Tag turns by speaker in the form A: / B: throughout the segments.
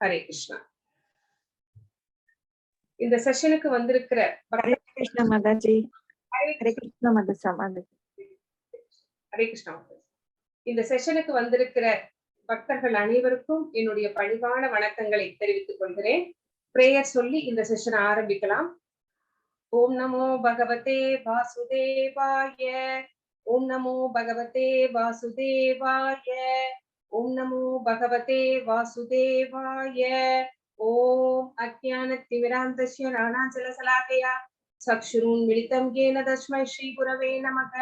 A: ஹரே கிருஷ்ணா. இந்த செஷனுக்கு வந்திருக்கிற
B: ஹரே கிருஷ்ணா மாதாஜி. ஹரே கிருஷ்ணா மாதாஜி.
A: ஹரே கிருஷ்ணா. இந்த செஷனுக்கு வந்திருக்கிற பக்தர்கள் அனைவருக்கும் என்னுடைய பணிவான வணக்கங்களை தெரிவித்துக் கொள்கிறேன். பிரேயர் சொல்லி இந்த செஷனை ஆரம்பிக்கலாம். ஓம் நமோ பகவதே வாசுதேவாய. ஓம் நமோ பகவதே வாசுதேவாய. ஓம் நமோ பகவதே வாசுதேவாய. ஓம் அஜ்ஞானத்திமிராந்தஸ்ய ஞானாஞ்சலசலாகயா சக்ஷுருன்மிலிதம் येन तस्मै श्रीगुरवे नमः.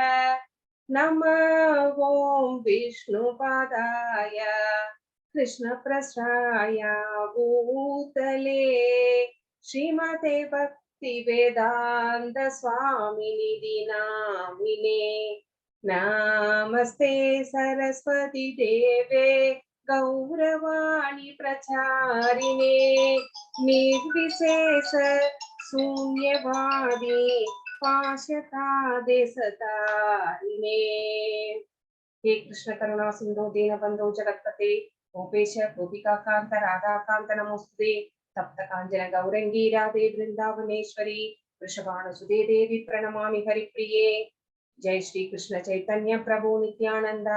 A: नमः ओम विष्णुपादाय कृष्णप्रसाय भूतले श्रीमते भक्ति वेदांत स्वामिनिधि नामिने. नमस्ते सरस्वती देवे गौरवाणी प्रचारिणे निर्विशेष शून्यवादी पाशतादे सतारिणे. हे कृष्ण करुणा सिंधु दीनबंधो जगत्पते गोपेश गोपिका कांत राधा कांत नमोस्तुते. तप्त कांचन गौरंगी राधे वृंदावनेश्वरी वृषभानुसुते देवी प्रणमामि हरिप्रिये. जय श्री कृष्ण चैतन्य प्रभु नित्यानंद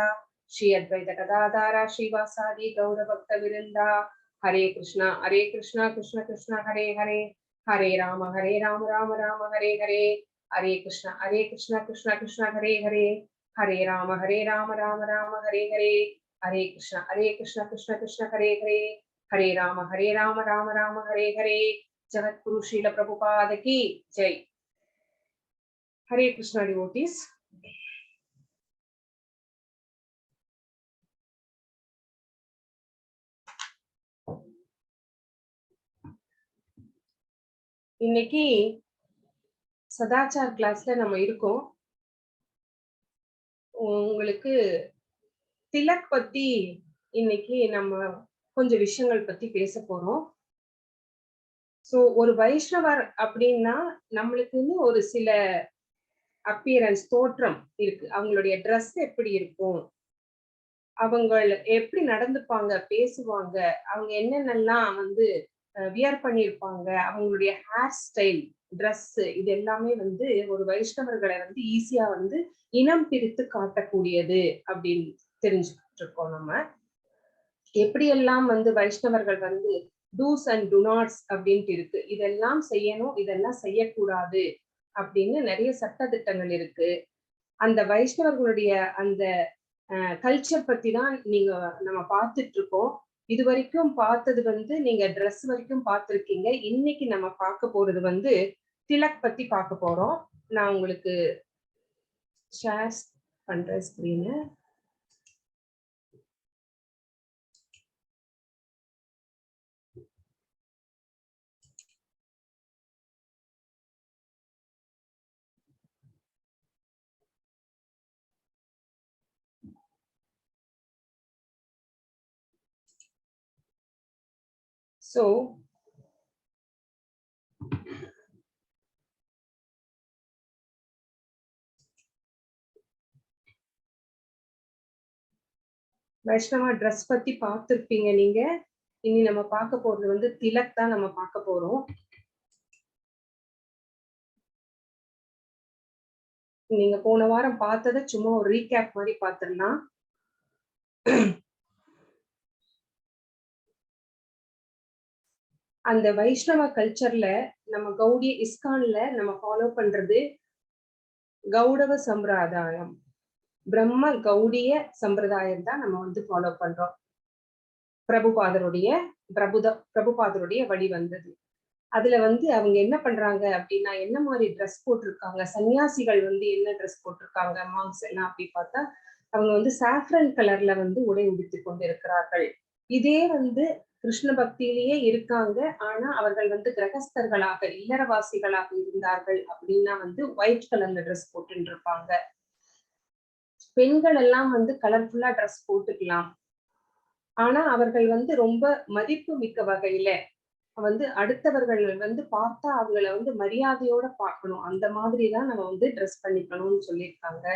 A: श्री अद्वैत गदाधारा श्रीवासादि गौर भक्त विरंदा. हरे कृष्णा कृष्ण कृष्ण हरे हरे, हरे राम राम राम हरे हरे. हरे कृष्ण कृष्ण कृष्ण हरे हरे, हरे राम राम राम हरे हरे. हरे कृष्ण कृष्ण कृष्ण हरे हरे, हरे राम राम हरे हरे. जगत गुरु श्रील प्रभुपाद की जय. हरे कृष्ण डिवोटीज. இன்னைக்கு சதாச்சார் கிளாஸ்ல நம்ம இருக்கோம். உங்களுக்கு திலக் பத்தி இன்னைக்கு நம்ம கொஞ்சம் விஷயங்கள் பத்தி பேச போறோம். சோ ஒரு வைஷ்ணவர் அப்படின்னா நம்மளுக்குன்னு ஒரு சில அப்பியரன்ஸ் தோற்றம் இருக்கு. அவங்களுடைய ட்ரெஸ் எப்படி இருக்கும், அவங்க எப்படி நடந்துப்பாங்க, பேசுவாங்க, அவங்க என்னென்னலாம் வந்து வியர் பண்ணியிருப்பாங்க, அவங்களுடைய ஹேர் ஸ்டைல், ட்ரெஸ், இது எல்லாமே வந்து ஒரு வைஷ்ணவர்களை வந்து ஈஸியா வந்து இனம் பிரித்து காட்டக்கூடியது அப்படின்னு தெரிஞ்சுக்கிட்டு இருக்கோம். நம்ம எப்படியெல்லாம் வந்து வைஷ்ணவர்கள் வந்து டூஸ் அண்ட் டு நாட்ஸ் அப்படின்ட்டு இருக்கு. இதெல்லாம் செய்யணும், இதெல்லாம் செய்யக்கூடாது அப்படின்னு நிறைய சட்ட திட்டங்கள் இருக்கு. அந்த வைஷ்ணவர்களுடைய அந்த கல்ச்சர் பத்தி தான் நம்ம பார்த்துட்டு இருக்கோம். இது வரைக்கும் பார்த்தது வந்து நீங்க ட்ரெஸ் வரைக்கும் பார்த்துருக்கீங்க. இன்னைக்கு நம்ம பார்க்க போறது வந்து திலக் பத்தி பார்க்க போறோம். நான் உங்களுக்கு ஷேர் பண்றேன் ஸ்கிரீனை. So வைஷ்ணவா ட்ரெஸ் பத்தி பார்த்திருப்பீங்க நீங்க. இனி நம்ம பார்க்க போறது வந்து திலக் தான் நம்ம பார்க்க போறோம். நீங்க போன வாரம் பார்த்ததை சும்மா ஒரு ரீகேப் மாதிரி பார்த்திடலாம். அந்த வைஷ்ணவ கல்ச்சர்ல நம்ம கௌடிய இஸ்கான்ல நம்ம ஃபாலோ பண்றது கௌடவ சம்பிரதாயம், பிரம்ம கௌடிய சம்பிரதாயம் தான் நம்ம வந்து ஃபாலோ பண்றோம். பிரபுபாதருடைய வழி வந்தது. அதுல வந்து அவங்க என்ன பண்றாங்க அப்படின்னா, என்ன மாதிரி ட்ரெஸ் போட்டிருக்காங்க, சன்னியாசிகள் வந்து என்ன ட்ரெஸ் போட்டிருக்காங்க, மாங்ஸ் எல்லாம் அப்படி பார்த்தா அவங்க வந்து சாஃப்ரன் கலர்ல வந்து உடை உடுத்தி கொண்டு இருக்கிறார்கள். இதே வந்து கிருஷ்ண பக்தியிலேயே இருக்காங்க. ஆனா அவர்கள் வந்து கிரகஸ்தர்களாக இல்லறவாசிகளாக இருந்தார்கள் அப்படின்னா வந்து ஒயிட் கலர்ல ட்ரெஸ் போட்டு இருப்பாங்க. பெண்கள் எல்லாம் வந்து கலர்ஃபுல்லா ட்ரெஸ் போட்டுக்கலாம். ஆனா அவர்கள் வந்து ரொம்ப மதிப்பு மிக்க வகையில வந்து அடுத்தவர்கள் வந்து பார்த்தா அவங்கள வந்து மரியாதையோட பார்க்கணும், அந்த மாதிரிதான் நம்ம வந்து ட்ரெஸ் பண்ணிக்கணும்னு சொல்லியிருக்காங்க.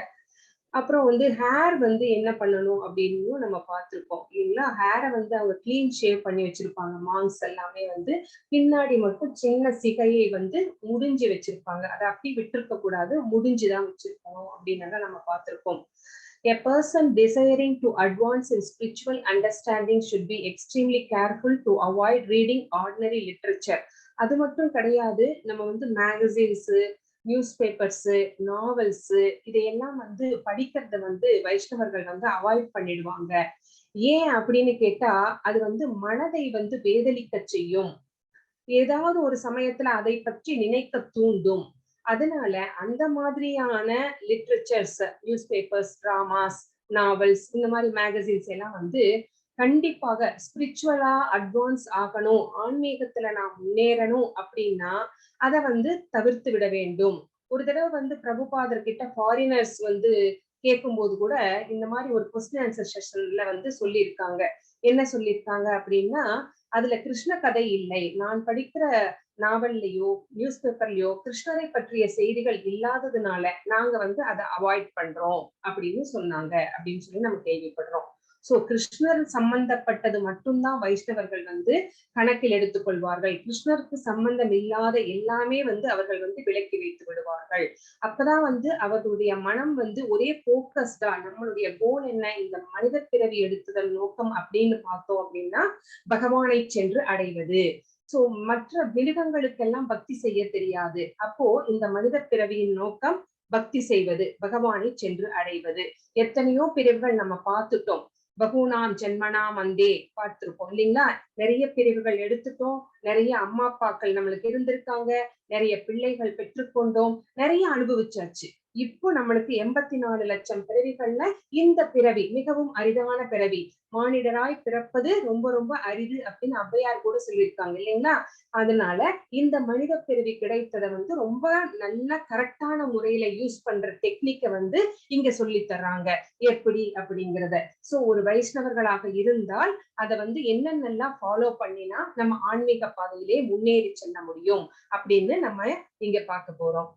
A: அப்புறம் வந்து ஹேர் வந்து என்ன பண்ணணும் அப்படின்னு நம்ம பார்த்திருக்கோம் இல்லைங்களா. ஹேரை வந்து அவங்க கிளீன் ஷேவ் பண்ணி வச்சிருப்பாங்க. மாங்ஸ் எல்லாமே வந்து பின்னாடி மட்டும் சின்ன சிகையை வந்து முடிஞ்சு வச்சிருப்பாங்க. அதை அப்படி விட்டுருக்க கூடாது, முடிஞ்சுதான் வச்சிருக்கணும் அப்படின்னு நம்ம பார்த்திருக்கோம். A person desiring to advance in spiritual understanding should be extremely careful to avoid reading ordinary literature. அது மட்டும் கிடையாது, நம்ம வந்து மேகசின்ஸ், நியூஸ் பேப்பர்ஸ், நாவல்ஸ் இதையெல்லாம் வந்து படிக்கிறத வந்து வைஷ்ணவர்கள் வந்து அவாய்ட் பண்ணிடுவாங்க. ஏன் அப்படின்னு கேட்டா, அது வந்து மனதை வந்து வேதலிக்க செய்யும். ஏதாவது ஒரு சமயத்துல அதை பற்றி நினைக்க தூண்டும். அதனால அந்த மாதிரியான literatures, news papers, dramas, novels, இந்த மாதிரி மேகசின்ஸ் எல்லாம் வந்து கண்டிப்பாக ஸ்பிரிச்சுவலா அட்வான்ஸ் ஆகணும், ஆன்மீகத்துல நான் முன்னேறணும் அப்படின்னா அதை வந்து தவிர்த்து விட வேண்டும். ஒரு தடவை வந்து பிரபுபாதர் கிட்ட ஃபாரினர்ஸ் வந்து கேட்கும்போது கூட இந்த மாதிரி ஒரு கொஸ்டின் ஆன்சர் செஷன்ல வந்து சொல்லியிருக்காங்க. என்ன சொல்லியிருக்காங்க அப்படின்னா, அதுல கிருஷ்ண கதை இல்லை, நான் படிக்கிற நாவல்லையோ நியூஸ் பேப்பர்லயோ கிருஷ்ணரை பற்றிய செய்திகள் இல்லாததுனால நாங்க வந்து அதை அவாய்ட் பண்றோம் அப்படின்னு சொன்னாங்க அப்படின்னு சொல்லி நம்ம கேள்விப்படுறோம். சோ கிருஷ்ணர் சம்பந்தப்பட்டது மட்டும்தான் வைஷ்ணவர்கள் வந்து கணக்கில் எடுத்துக் கொள்வார்கள். கிருஷ்ணருக்கு சம்பந்தம் இல்லாத எல்லாமே வந்து அவர்கள் வந்து விலக்கி வைத்து விடுவார்கள். அப்பதான் வந்து அவர்களுடைய மனம் வந்து ஒரே போக்கஸ்டா, நம்மளுடைய கோல் என்ன, இந்த மனித பிறவி எடுத்துதல் நோக்கம் அப்படின்னு பார்த்தோம் அப்படின்னா பகவானை சென்று அடைவது. சோ மற்ற மிருகங்களுக்கெல்லாம் பக்தி செய்ய தெரியாது. அப்போ இந்த மனித பிறவியின் நோக்கம் பக்தி செய்வது, பகவானை சென்று அடைவது. எத்தனையோ பிரிவுகள் நம்ம பார்த்துட்டோம். பகுனாம் ஜென்மனாம் வந்தே பார்த்திருப்போம் இல்லைங்களா. நிறைய பிரிவுகள் எடுத்துட்டோம், நிறைய அம்மா அப்பாக்கள் நம்மளுக்கு இருந்திருக்காங்க, நிறைய பிள்ளைகள் பெற்றுக்கொண்டோம், நிறைய அனுபவிச்சாச்சு. இப்போ நம்மளுக்கு 84 லட்சம் பிறவிகள்ல இந்த பிறவி மிகவும் அரிதான பிறவி. மானிடராய் பிறப்பது ரொம்ப ரொம்ப அரிது அப்படின்னு ஔவையார் கூட சொல்லியிருக்காங்க இல்லைங்களா. அதனால இந்த மனித பிறவி கிடைத்ததை வந்து ரொம்ப நல்ல கரெக்டான முறையில யூஸ் பண்ற டெக்னிக்கை வந்து இங்க சொல்லி தர்றாங்க எப்படி அப்படிங்கிறத. சோ ஒரு வைஷ்ணவர்களாக இருந்தால் அதை வந்து என்னென்னலாம் ஃபாலோ பண்ணினா நம்ம ஆன்மீக பாதையிலே முன்னேறி செல்ல முடியும் அப்படின்னு நம்ம இங்க பார்க்க போறோம்.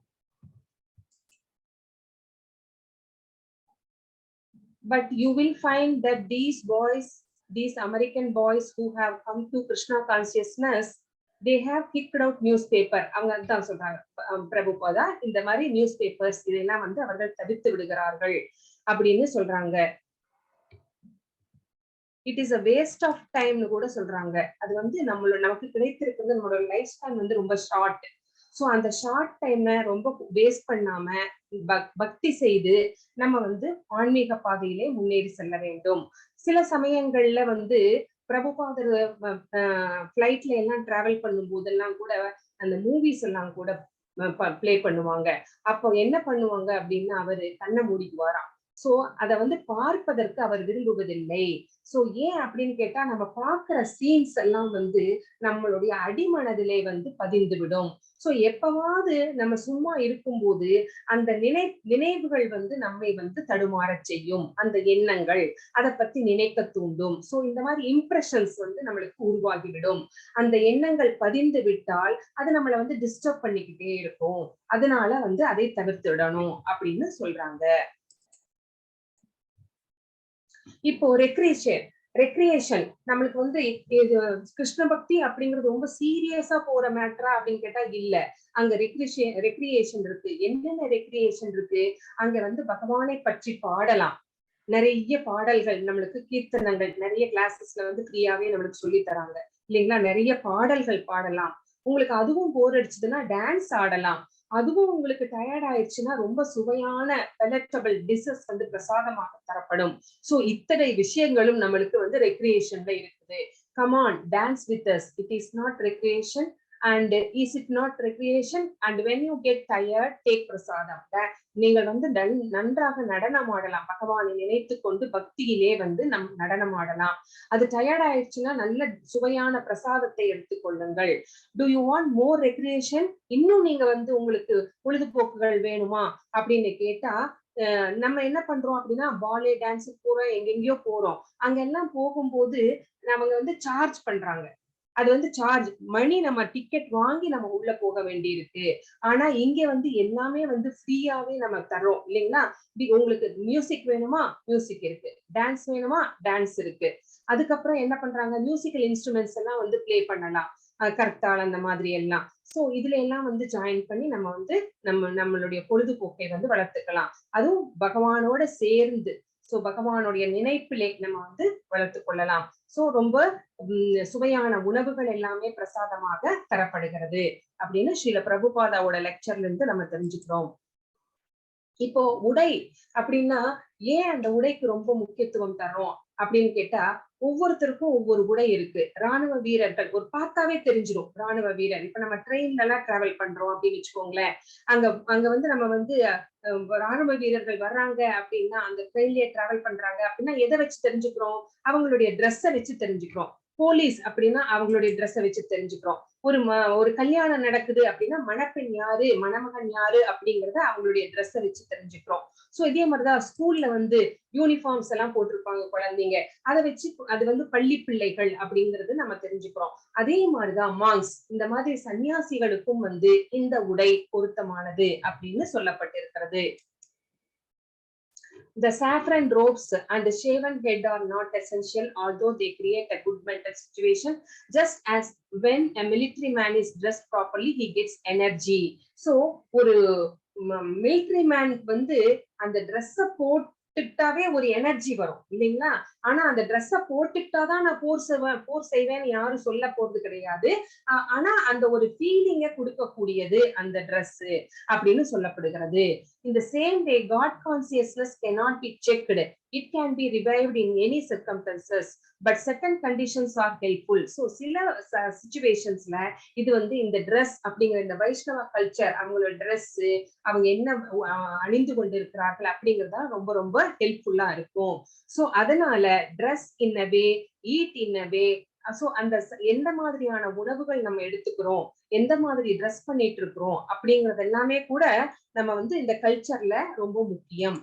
A: But you will find that these boys, these American boys who have come to Krishna consciousness, they have kicked out newspaper. அவங்க அதான் சொல்றாங்க பிரபுபாதா, இந்த மாதிரி நியூஸ் பேப்பர்ஸ் இதெல்லாம் வந்து அவர்கள் தவிர்த்து விடுகிறார்கள் அப்படின்னு சொல்றாங்க. It is a waste of time கூட சொல்றாங்க. அது வந்து நமக்கு கிடைத்திருக்கிறது, நம்மளோட லைஃப் ஸ்பேன் வந்து ரொம்ப ஷார்ட். சோ அந்த ஷார்ட் டைமை ரொம்ப வேஸ்ட் பண்ணாம பக்தி செய்து நம்ம வந்து ஆன்மீக பாதையிலே முன்னேறி செல்ல வேண்டும். சில சமயங்கள்ல வந்து பிரபுபாதர் பிளைட்ல எல்லாம் டிராவல் பண்ணும் போதெல்லாம் கூட அந்த மூவிஸ் எல்லாம் கூட பிளே பண்ணுவாங்க. அப்போ என்ன பண்ணுவாங்க அப்படின்னா, அவரு கண்ணை மூடிக்குவாராம். சோ அதை வந்து பார்ப்பதற்கு அவர் விரும்புவதில்லை. சோ ஏன் அப்படின்னு கேட்டா, நம்ம பார்க்கிற சீன்ஸ் எல்லாம் வந்து நம்மளுடைய அடிமனதிலே வந்து பதிந்து விடும். சோ எப்பவாவது நம்ம சும்மா இருக்கும்போது அந்த நினைவுகள் வந்து நம்மை வந்து தடுமாற செய்யும். அந்த எண்ணங்கள் அதை பத்தி நினைக்க தூண்டும். சோ இந்த மாதிரி இம்ப்ரெஷன்ஸ் வந்து நம்மளுக்கு உருவாகிவிடும். அந்த எண்ணங்கள் பதிந்து விட்டால் அது நம்மளை வந்து டிஸ்டர்ப் பண்ணிக்கிட்டே இருக்கும். அதனால வந்து அதை தவிர்த்து விடணும் அப்படின்னு சொல்றாங்க. இப்போ ரெக்ரியேஷன் நம்மளுக்கு வந்து இது கிருஷ்ண பக்தி அப்படிங்கிறது ரொம்ப சீரியஸா போற மேட்டரா அப்படின்னு கேட்டா இல்ல. அங்க ரெக்ரியேஷன் இருக்கு. என்னென்ன ரெக்ரியேஷன் இருக்கு, அங்க வந்து பகவானை பற்றி பாடலாம். நிறைய பாடல்கள், நம்மளுக்கு கீர்த்தனங்கள் நிறைய கிளாஸஸ்ல வந்து ஃப்ரீயாவே நம்மளுக்கு சொல்லி தராங்க இல்லைங்களா. நிறைய பாடல்கள் பாடலாம். உங்களுக்கு அதுவும் போர் அடிச்சதுன்னா டான்ஸ் ஆடலாம். அதுவும் உங்களுக்கு டயர்ட் ஆயிடுச்சுன்னா ரொம்ப சுவையான பெலக்டபிள் டிஷஸ் வந்து பிரசாதமாக தரப்படும். சோ இத்தனை விஷயங்களும் நம்மளுக்கு வந்து ரெக்ரியேஷன்ல இருக்குது. Come on, dance with us. It is not recreation and is it not recreation? And when you get tired, take prasadam. நீங்கள் வந்து நன்றாக நடனம் ஆடலாம். பகவானை நினைத்து கொண்டு பக்தியிலே வந்து நம் நடனம் ஆடலாம். அது டயர்ட் ஆயிடுச்சுன்னா நல்ல சுவையான பிரசாதத்தை எடுத்துக்கொள்ளுங்கள். To you want more recreation? இன்னும் நீங்க வந்து உங்களுக்கு பொழுதுபோக்குகள் வேணுமா அப்படின்னு கேட்டா, நம்ம என்ன பண்றோம் அப்படின்னா, பாலே டான்ஸுக்கு போறோம், எங்கெங்கயோ போறோம். அங்கெல்லாம் போகும்போது அவங்க வந்து சார்ஜ் பண்றாங்க. அது வந்து சார்ஜ் மணி, நம்ம டிக்கெட் வாங்கி நம்ம உள்ள போக வேண்டி இருக்கு. ஆனா இங்க வந்து எல்லாமே வந்து ஃப்ரீயாவே நம்ம தர்றோம் இல்லைங்களா? உங்களுக்கு மியூசிக் வேணுமா, மியூசிக் இருக்கு. டான்ஸ் வேணுமா, டான்ஸ் இருக்கு. அதுக்கப்புறம் என்ன பண்றாங்க, மியூசிக்கல் இன்ஸ்ட்ருமெண்ட்ஸ் எல்லாம் வந்து பிளே பண்ணலாம். கர்த்தால் அந்த மாதிரி எல்லாம். சோ இதுல எல்லாம் வந்து ஜாயின் பண்ணி நம்ம வந்து நம்மளுடைய பொழுதுபோக்கை வந்து வளர்த்துக்கலாம். அதுவும் பகவானோட சேர்ந்து, சோ பகவானுடைய நினைப்பிலே நம்ம வந்து வளர்த்து கொள்ளலாம். சோ ரொம்ப சுவையான உணவுகள் எல்லாமே பிரசாதமாக தரப்படுகிறது அப்படின்னு ஸ்ரீல பிரபுபாதாவோட லெக்சர்ல இருந்து நம்ம தெரிஞ்சுக்கிறோம். இப்போ உடை அப்படின்னா ஏன் அந்த உடைக்கு ரொம்ப முக்கியத்துவம் தர்றோம் அப்படின்னு கேட்டா, ஒவ்வொருத்தருக்கும் ஒவ்வொரு உடை இருக்கு. ராணுவ வீரர்கள் ஒரு பார்த்தாவே தெரிஞ்சிடும் ராணுவ வீரர். இப்ப நம்ம ட்ரெயின்ல எல்லாம் டிராவல் பண்றோம் அப்படின்னு வச்சுக்கோங்களேன். அங்க அங்க வந்து நம்ம வந்து ராணுவ வீரர்கள் வர்றாங்க அப்படின்னா, அந்த ட்ரெயின்லயே டிராவல் பண்றாங்க அப்படின்னா எதை வச்சு தெரிஞ்சுக்கிறோம்? அவங்களுடைய ட்ரெஸ்ஸை வச்சு தெரிஞ்சுக்கிறோம். போலீஸ் அப்படின்னா அவங்களுடைய ட்ரெஸ்ஸை வச்சு தெரிஞ்சுக்கிறோம். ஒரு கல்யாணம் நடக்குது அப்படின்னா மணப்பெண் யாரு, மணமகன் யாரு அப்படிங்கறத அவங்களுடைய ட்ரெஸ்ஸை வச்சு தெரிஞ்சுக்கிறோம். சோ இதே மாதிரிதான் ஸ்கூல்ல வந்து யூனிஃபார்ம்ஸ் எல்லாம் போட்டிருப்பாங்க குழந்தைங்க. அதை வச்சு அது வந்து பள்ளி பிள்ளைகள் அப்படிங்கறது நம்ம தெரிஞ்சுக்கிறோம். அதே மாதிரிதான் மாங்ஸ், இந்த மாதிரி சன்னியாசிகளுக்கும் வந்து இந்த உடை பொருத்தமானது அப்படின்னு சொல்லப்பட்டிருக்கிறது. The saffron robes and the shaven head are not essential, although they create a good mental situation. Just as when a military man is dressed properly, he gets energy. So, ஒரு military man வந்து அந்த ட்ரெஸ்ஸ போட்டுக்கிட்டாவே ஒரு energy வரும் இல்லைங்களா? ஆனா அந்த ட்ரெஸ்ஸ போட்டுக்கிட்டாதான் நான் போர் செய்வேன்னு யாரும் சொல்ல போறது கிடையாது. ஆனா அந்த ஒரு ஃபீலிங்க கொடுக்கக்கூடியது அந்த ட்ரெஸ் அப்படின்னு சொல்லப்படுகிறது. In the same way, God consciousness cannot be checked. It can be revived in any circumstances, but certain conditions are helpful. So சில சிச்சுவேஷன்ஸ்ல இது வந்து இந்த ட்ரெஸ் அப்படிங்கிற இந்த வைஷ்ணவ கல்ச்சர், அவங்களோட ட்ரெஸ், அவங்க என்ன அணிந்து கொண்டிருக்கிறார்கள் அப்படிங்கறதா ரொம்ப ரொம்ப ஹெல்ப்ஃபுல்லா இருக்கும். சோ அதனால ட்ரெஸ் இன் அ வே, ஈட் இன் அ வே, சோ அந்த எந்த மாதிரியான உணவுகள் நம்ம எடுத்துக்கிறோம், எந்த மாதிரி ட்ரெஸ் பண்ணிட்டு இருக்கிறோம் அப்படிங்கறது எல்லாமே கூட நம்ம வந்து இந்த கல்ச்சர்ல ரொம்ப முக்கியம்.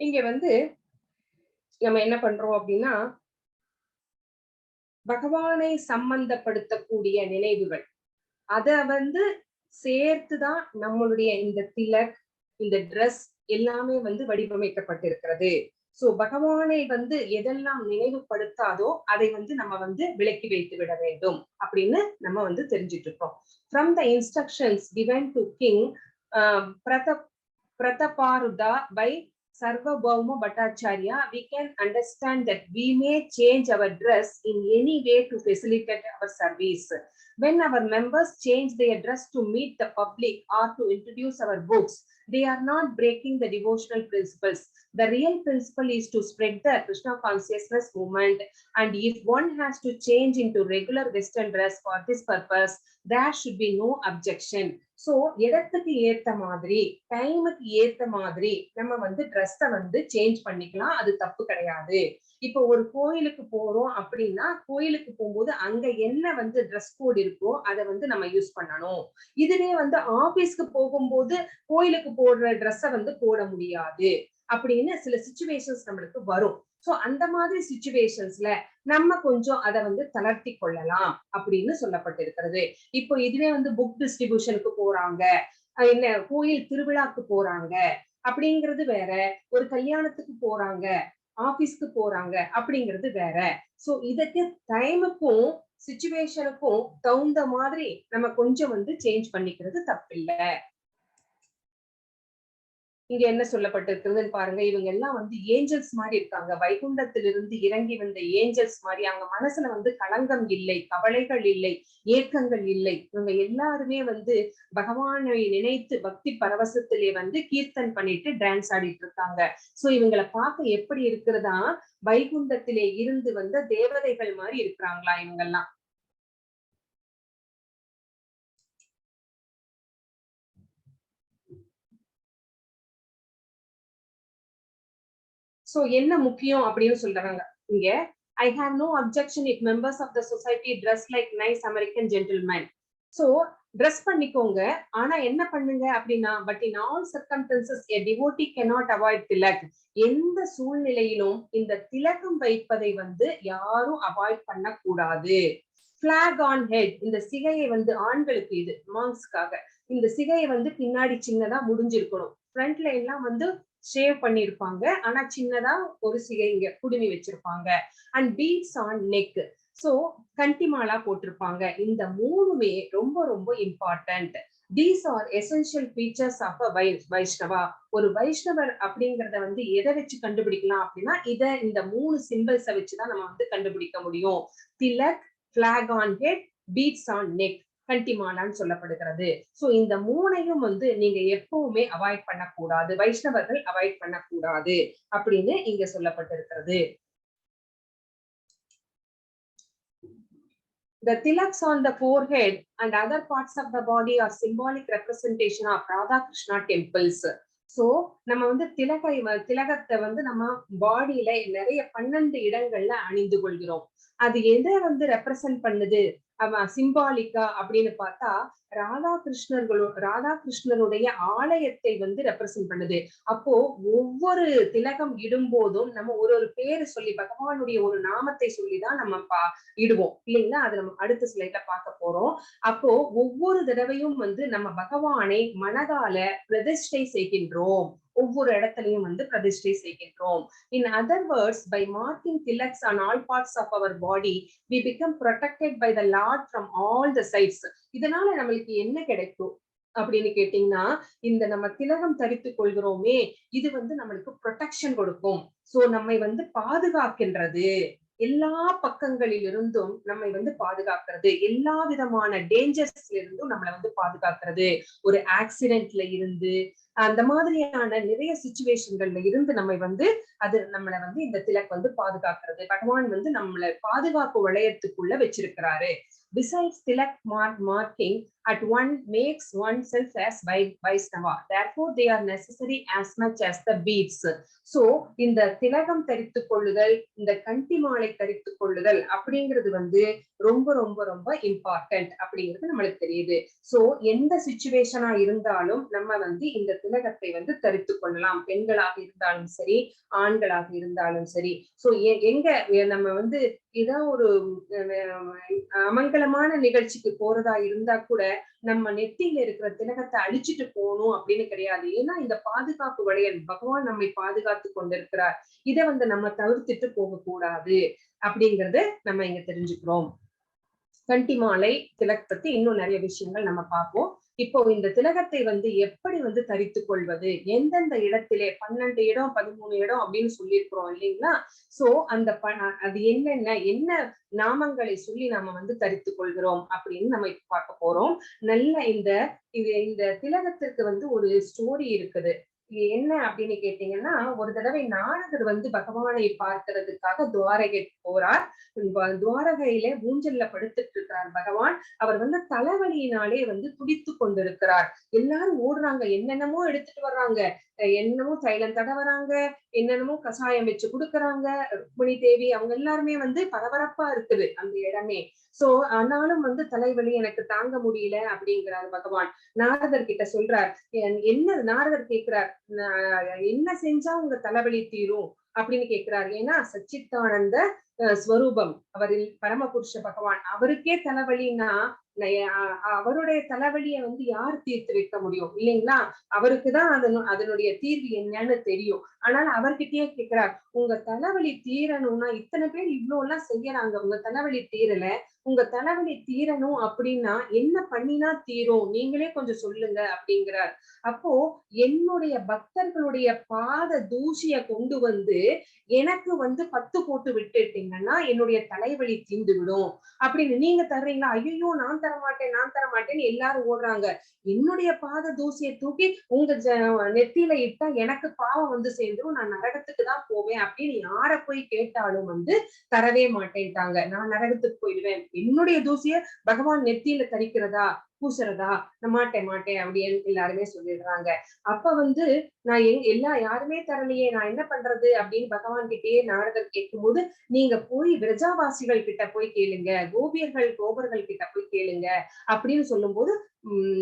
A: இங்க வந்து நம்ம என்ன பண்றோம் அப்படின்னா, பகவானை சம்பந்தப்படுத்தக்கூடிய நினைவுகள், அத வந்து சேர்த்துதான் நம்மளுடைய இந்த திலக், இந்த ட்ரெஸ் எல்லாமே வந்து வடிவமைக்கப்பட்டிருக்கிறது. சோ பகவானை வந்து எதெல்லாம் நினைவுபடுத்தாதோ அதை வந்து நம்ம வந்து விலக்கி வைத்து விட வேண்டும் அப்படின்னு நம்ம வந்து தெரிஞ்சிட்டு இருக்கோம். From the instructions given to King Prataparuda by Sarvabhauma Bhattacharya, we can understand that we may change our dress in any way to facilitate our service. When our members change their dress to meet the public or to introduce our books, they are not breaking the devotional principles. The real principle is to spread the Krishna consciousness movement, and if one has to change into regular Western dress for this purpose, there should be no objection. So இடத்துக்கு ஏத்த மாதிரி, டைமுக்கு ஏத்த மாதிரி நம்ம வந்து ட்ரெஸ்ஸை வந்து சேஞ்ச் பண்ணிக்கலாம். அது தப்பு கிடையாது. இப்போ ஒரு கோயிலுக்கு போறோம் அப்படின்னா, கோயிலுக்கு போகும்போது அங்க என்ன வந்து ட்ரெஸ் கோட் இருக்கோ அதை வந்து நம்ம யூஸ் பண்ணணும். இதுவே வந்து ஆபீஸ்க்கு போகும்போது கோயிலுக்கு போடுற ட்ரெஸ்ஸை வந்து போட முடியாது அப்படின்னு சில சிச்சுவேஷன்ஸ் நம்மளுக்கு வரும். சோ அந்த மாதிரி சிச்சுவேஷன்ஸ்ல நம்ம கொஞ்சம் அதை வந்து தளர்த்தி கொள்ளலாம் அப்படின்னு சொல்லப்பட்டிருக்கிறது. இப்போ இதுவே வந்து புக் டிஸ்ட்ரிபியூஷனுக்கு போறாங்க, என்ன கோயில் திருவிழாக்கு போறாங்க அப்படிங்கிறது வேற, ஒரு கல்யாணத்துக்கு போறாங்க, ஆபீஸ்க்கு போறாங்க அப்படிங்கிறது வேற. சோ இதுக்கு டைமுக்கும் சிச்சுவேஷனுக்கும் தகுந்த மாதிரி நம்ம கொஞ்சம் வந்து சேஞ்ச் பண்ணிக்கிறது தப்பில்லை. இங்க என்ன சொல்லப்பட்டிருக்கிறதுன்னு பாருங்க. இவங்க எல்லாம் வந்து ஏஞ்சல்ஸ் மாதிரி இருக்காங்க. வைகுண்டத்திலிருந்து இறங்கி வந்த ஏஞ்சல்ஸ் மாதிரி. அவங்க மனசுல வந்து களங்கம் இல்லை, கவலைகள் இல்லை, ஏக்கங்கள் இல்லை. இவங்க எல்லாருமே வந்து பகவானை நினைத்து பக்தி பரவசத்திலே வந்து கீர்த்தன் பண்ணிட்டு டான்ஸ் ஆடிட்டு இருக்காங்க. சோ இவங்களை பார்க்க எப்படி இருக்கிறதா, வைகுண்டத்திலே இருந்து வந்த தேவதைகள் மாதிரி இருக்கிறாங்களா இவங்கெல்லாம். சோ என்ன முக்கியம் அப்படின்னு சொல்றாங்க இங்க. I have no objection if members of the society dress like nice American gentlemen. So dress பண்ணிக்கோங்க, ஆனா என்ன பண்ணுங்க அப்படின்னா, but in all circumstances a devotee cannot avoid tilak. எந்த சூழ்நிலையிலும் இந்த திலகம் வைப்பதை யாரும் அவாய்ட் பண்ண கூடாது. flag on head, இந்த சிகையை ஆண்களுக்கு, இது மாங்ஸ்க்காக இந்த சிகையை பின்னாடி சின்னதா முடிஞ்சிருக்கணும். ஃப்ரண்ட்ல எல்லாம் ஷேவ் பண்ணிருப்பாங்க, ஆனா சின்னதா ஒரு சிகை இங்க குடுமி வச்சிருப்பாங்க. And beads on neck, so கண்டிமாலா போட்டிருப்பாங்க. இந்த மூணுமே ரொம்ப ரொம்ப important. These are essential features of a Vaishnava. ஒரு வைஷ்ணவர் அப்படிங்கறத எதை வச்சு கண்டுபிடிக்கலாம் அப்படின்னா, இந்த மூணு சிம்பிள்ஸை வச்சுதான் நம்ம கண்டுபிடிக்க முடியும். Tilak, flag on head, beads on neck, கண்டிமாலான்னு சொல்லப்படுகிறது. சோ இந்த மூணையும் நீங்க எப்பவுமே அவாய்ட் பண்ணக்கூடாது, வைஷ்ணவர்கள் அவாய்ட் பண்ணக்கூடாது அப்படின்னு இங்க சொல்லப்பட்டிருக்கிறது. The tilaks on the forehead and other parts of the body are symbolic representation of Radha Krishna temples. So நம்ம திலகத்தை நம்ம பாடியில நிறைய 12 இடங்கள்ல அணிந்து கொள்கிறோம். அது எதை ரெப்ரசன்ட் பண்ணுது சிம்பாலிக்கா அப்படின்னு பார்த்தா, ராதா கிருஷ்ணருடைய ஆலயத்தை ரெப்ரசன்ட் பண்ணுது. அப்போ ஒவ்வொரு திலகம் இடும் போதும் நம்ம ஒரு பேரு சொல்லி, பகவானுடைய ஒரு நாமத்தை சொல்லிதான் நம்ம இடுவோம் இல்லைங்களா? அது நம்ம அடுத்த ஸ்லைட்ல பார்க்க போறோம். அப்போ ஒவ்வொரு தடவையும் நம்ம பகவானை மனதால பிரதிஷ்டை செய்கின்றோம், ஒவ்வொரு இடத்துலயும் பிரதிஷ்டை செய்கின்றோம். In other words, by marking tilaks on all parts of our body, we become protected by the Lord from all the sides. இதனால நம்மளுக்கு என்ன கிடைக்கும் அப்படின்னு கேட்டீங்கன்னா, இந்த நம்ம திலகம் தரித்துக் கொள்கிறோமே, இது நம்மளுக்கு ப்ரொடெக்ஷன் கொடுக்கும். சோ நம்மை பாதுகாக்கின்றது, எல்லா பக்கங்களிலிருந்தும் நம்மை பாதுகாக்கிறது, எல்லா விதமான டேஞ்சர்ஸ்ல இருந்தும் நம்மளை பாதுகாக்கிறது. ஒரு ஆக்சிடென்ட்ல இருந்து, அந்த மாதிரியான நிறைய சிச்சுவேஷன்கள்ல இருந்து நம்மை அது நம்மளை இந்த திலக் பாதுகாக்கிறது. பகவான் நம்மளை பாதுகாப்பு வளையத்துக்குள்ள வச்சிருக்கிறாரு. Besides tilak marking at one makes oneself as Vaishnava. Therefore, they are necessary as much as the beads. So, இந்த திலகம் தரித்துக் கொள்ளுதல், இந்த கண்டி மாலை தரித்துக் கொள்ளுதல் அப்படிங்கிறது ரொம்ப ரொம்ப ரொம்ப இம்பார்ட்டன்ட் அப்படிங்கிறது நம்மளுக்கு தெரியுது. சோ எந்த சிச்சுவேஷனா இருந்தாலும் நம்ம இந்த திலகத்தை தரித்துக் கொள்ளலாம், பெண்களாக இருந்தாலும் சரி, ஆண்களாக இருந்தாலும் சரி. சோ எங்க நம்ம ஏதோ ஒரு அமங்கலமான நிகழ்ச்சிக்கு போறதா இருந்தா கூட நம்ம நெத்தியில இருக்கிற திலகத்தை அழிச்சிட்டு போகணும் அப்படின்னு கிடையாது. ஏன்னா இந்த பாதுகாப்பு வளையல், பகவான் நம்மை பாதுகாத்து கொண்டிருக்கிறார். இதை நம்ம தவிர்த்துட்டு போக கூடாது அப்படிங்கறத நம்ம இங்க தெரிஞ்சுக்கிறோம். கண்டி மாலை திலக் பத்தி இன்னும் நிறைய விஷயங்கள் நம்ம பார்ப்போம். இப்போ இந்த திலகத்தை எப்படி தரித்துக் கொள்வது, எந்தெந்த இடத்திலே 12 இடம் 13 இடம் அப்படின்னு சொல்லியிருக்கிறோம் இல்லைங்களா? சோ அந்த அது என்ன நாமங்களை சொல்லி நாம தரித்துக் கொள்கிறோம் அப்படின்னு நம்ம இப்ப பார்க்க போறோம். நல்ல இந்த திலகத்திற்கு ஒரு ஸ்டோரி இருக்குது. என்ன அப்படின்னு கேட்டீங்கன்னா, ஒரு தடவை நாரதர் பகவானை பார்க்கிறதுக்காக துவாரகை போறார். துவாரகையில ஊஞ்சல்ல படுத்துட்டு இருக்கிறார் பகவான். அவர் தலைவலியினாலே துடித்து கொண்டிருக்கிறார். எல்லாரும் ஓடுறாங்க, என்னென்னமோ எடுத்துட்டு வர்றாங்க, என்னென்னமோ தைலம் தடவறாங்க, என்னென்னமோ கஷாயம் வச்சு கொடுக்கறாங்க. ருக்மிணி தேவி அவங்க எல்லாருமே பரபரப்பா இருக்குது அந்த இடமே. சோ ஆனாலும் தலைவலி எனக்கு தாங்க முடியல அப்படிங்கிறார் பகவான். நாரதர் கிட்ட சொல்றார். என்ன நாரதர் கேட்கிறார், என்ன செஞ்சா உங்க தலைவலி தீரும் அப்படின்னு கேட்கிறார். ஏன்னா சச்சித்தானந்த ஸ்வரூபம் அவரில் பரமபுருஷ பகவான், அவருக்கே தலைவலின்னா அவருடைய தலைவலியை யார் தீர்த்து வைக்க முடியும் இல்லைங்களா? அவருக்குதான் அதனுடைய தீர்வு என்னன்னு தெரியும். ஆனால் அவர்கிட்டயே கேட்கிறார், உங்க தலைவலி தீரணும்னா இத்தனை பேர் இவ்வளவு எல்லாம் செய்யறாங்க, உங்க தலைவலி தீரல, உங்க தலைவலி தீரணும் அப்படின்னா என்ன பண்ணினா தீரும், நீங்களே கொஞ்சம் சொல்லுங்க அப்படிங்கிறார். அப்போ என்னுடைய பக்தர்களுடைய பாத தூசிய கொண்டு எனக்கு 10 போட்டு விட்டுட்டீங்கன்னா என்னுடைய தலைவலி தீர்ந்து விடும் அப்படின்னு நீங்க தர்றீங்களா? ஐயோ நான் தரமாட்டேன்னு எல்லாரும் ஓடுறாங்க. என்னுடைய பாத தூசியை தூக்கி உங்க நெத்தியில இட்டா எனக்கு பாவம் சேர்ந்துரும், நான் நரகத்துக்கு தான் போவேன் அப்படின்னு யார போய் கேட்டாலும் தரவே மாட்டேன்ட்டாங்க. நான் நரகத்துக்கு போயிடுவேன், என்னுடைய தூசிய பகவான் நெத்தியில தரிக்கிறதா பூசுறதா? நான் மாட்டேன் மாட்டேன் அப்படின்னு எல்லாருமே சொல்லிடுறாங்க. அப்ப வந்து நான் யாருமே தரலையே, நான் என்ன பண்றது அப்படின்னு பகவான் கிட்டேயே நாரதர் கேட்கும்போது, நீங்க போய் விரஜாவாசிகள் கிட்ட போய் கேளுங்க, கோபர்கள் கிட்ட போய் கேளுங்க அப்படின்னு சொல்லும் போது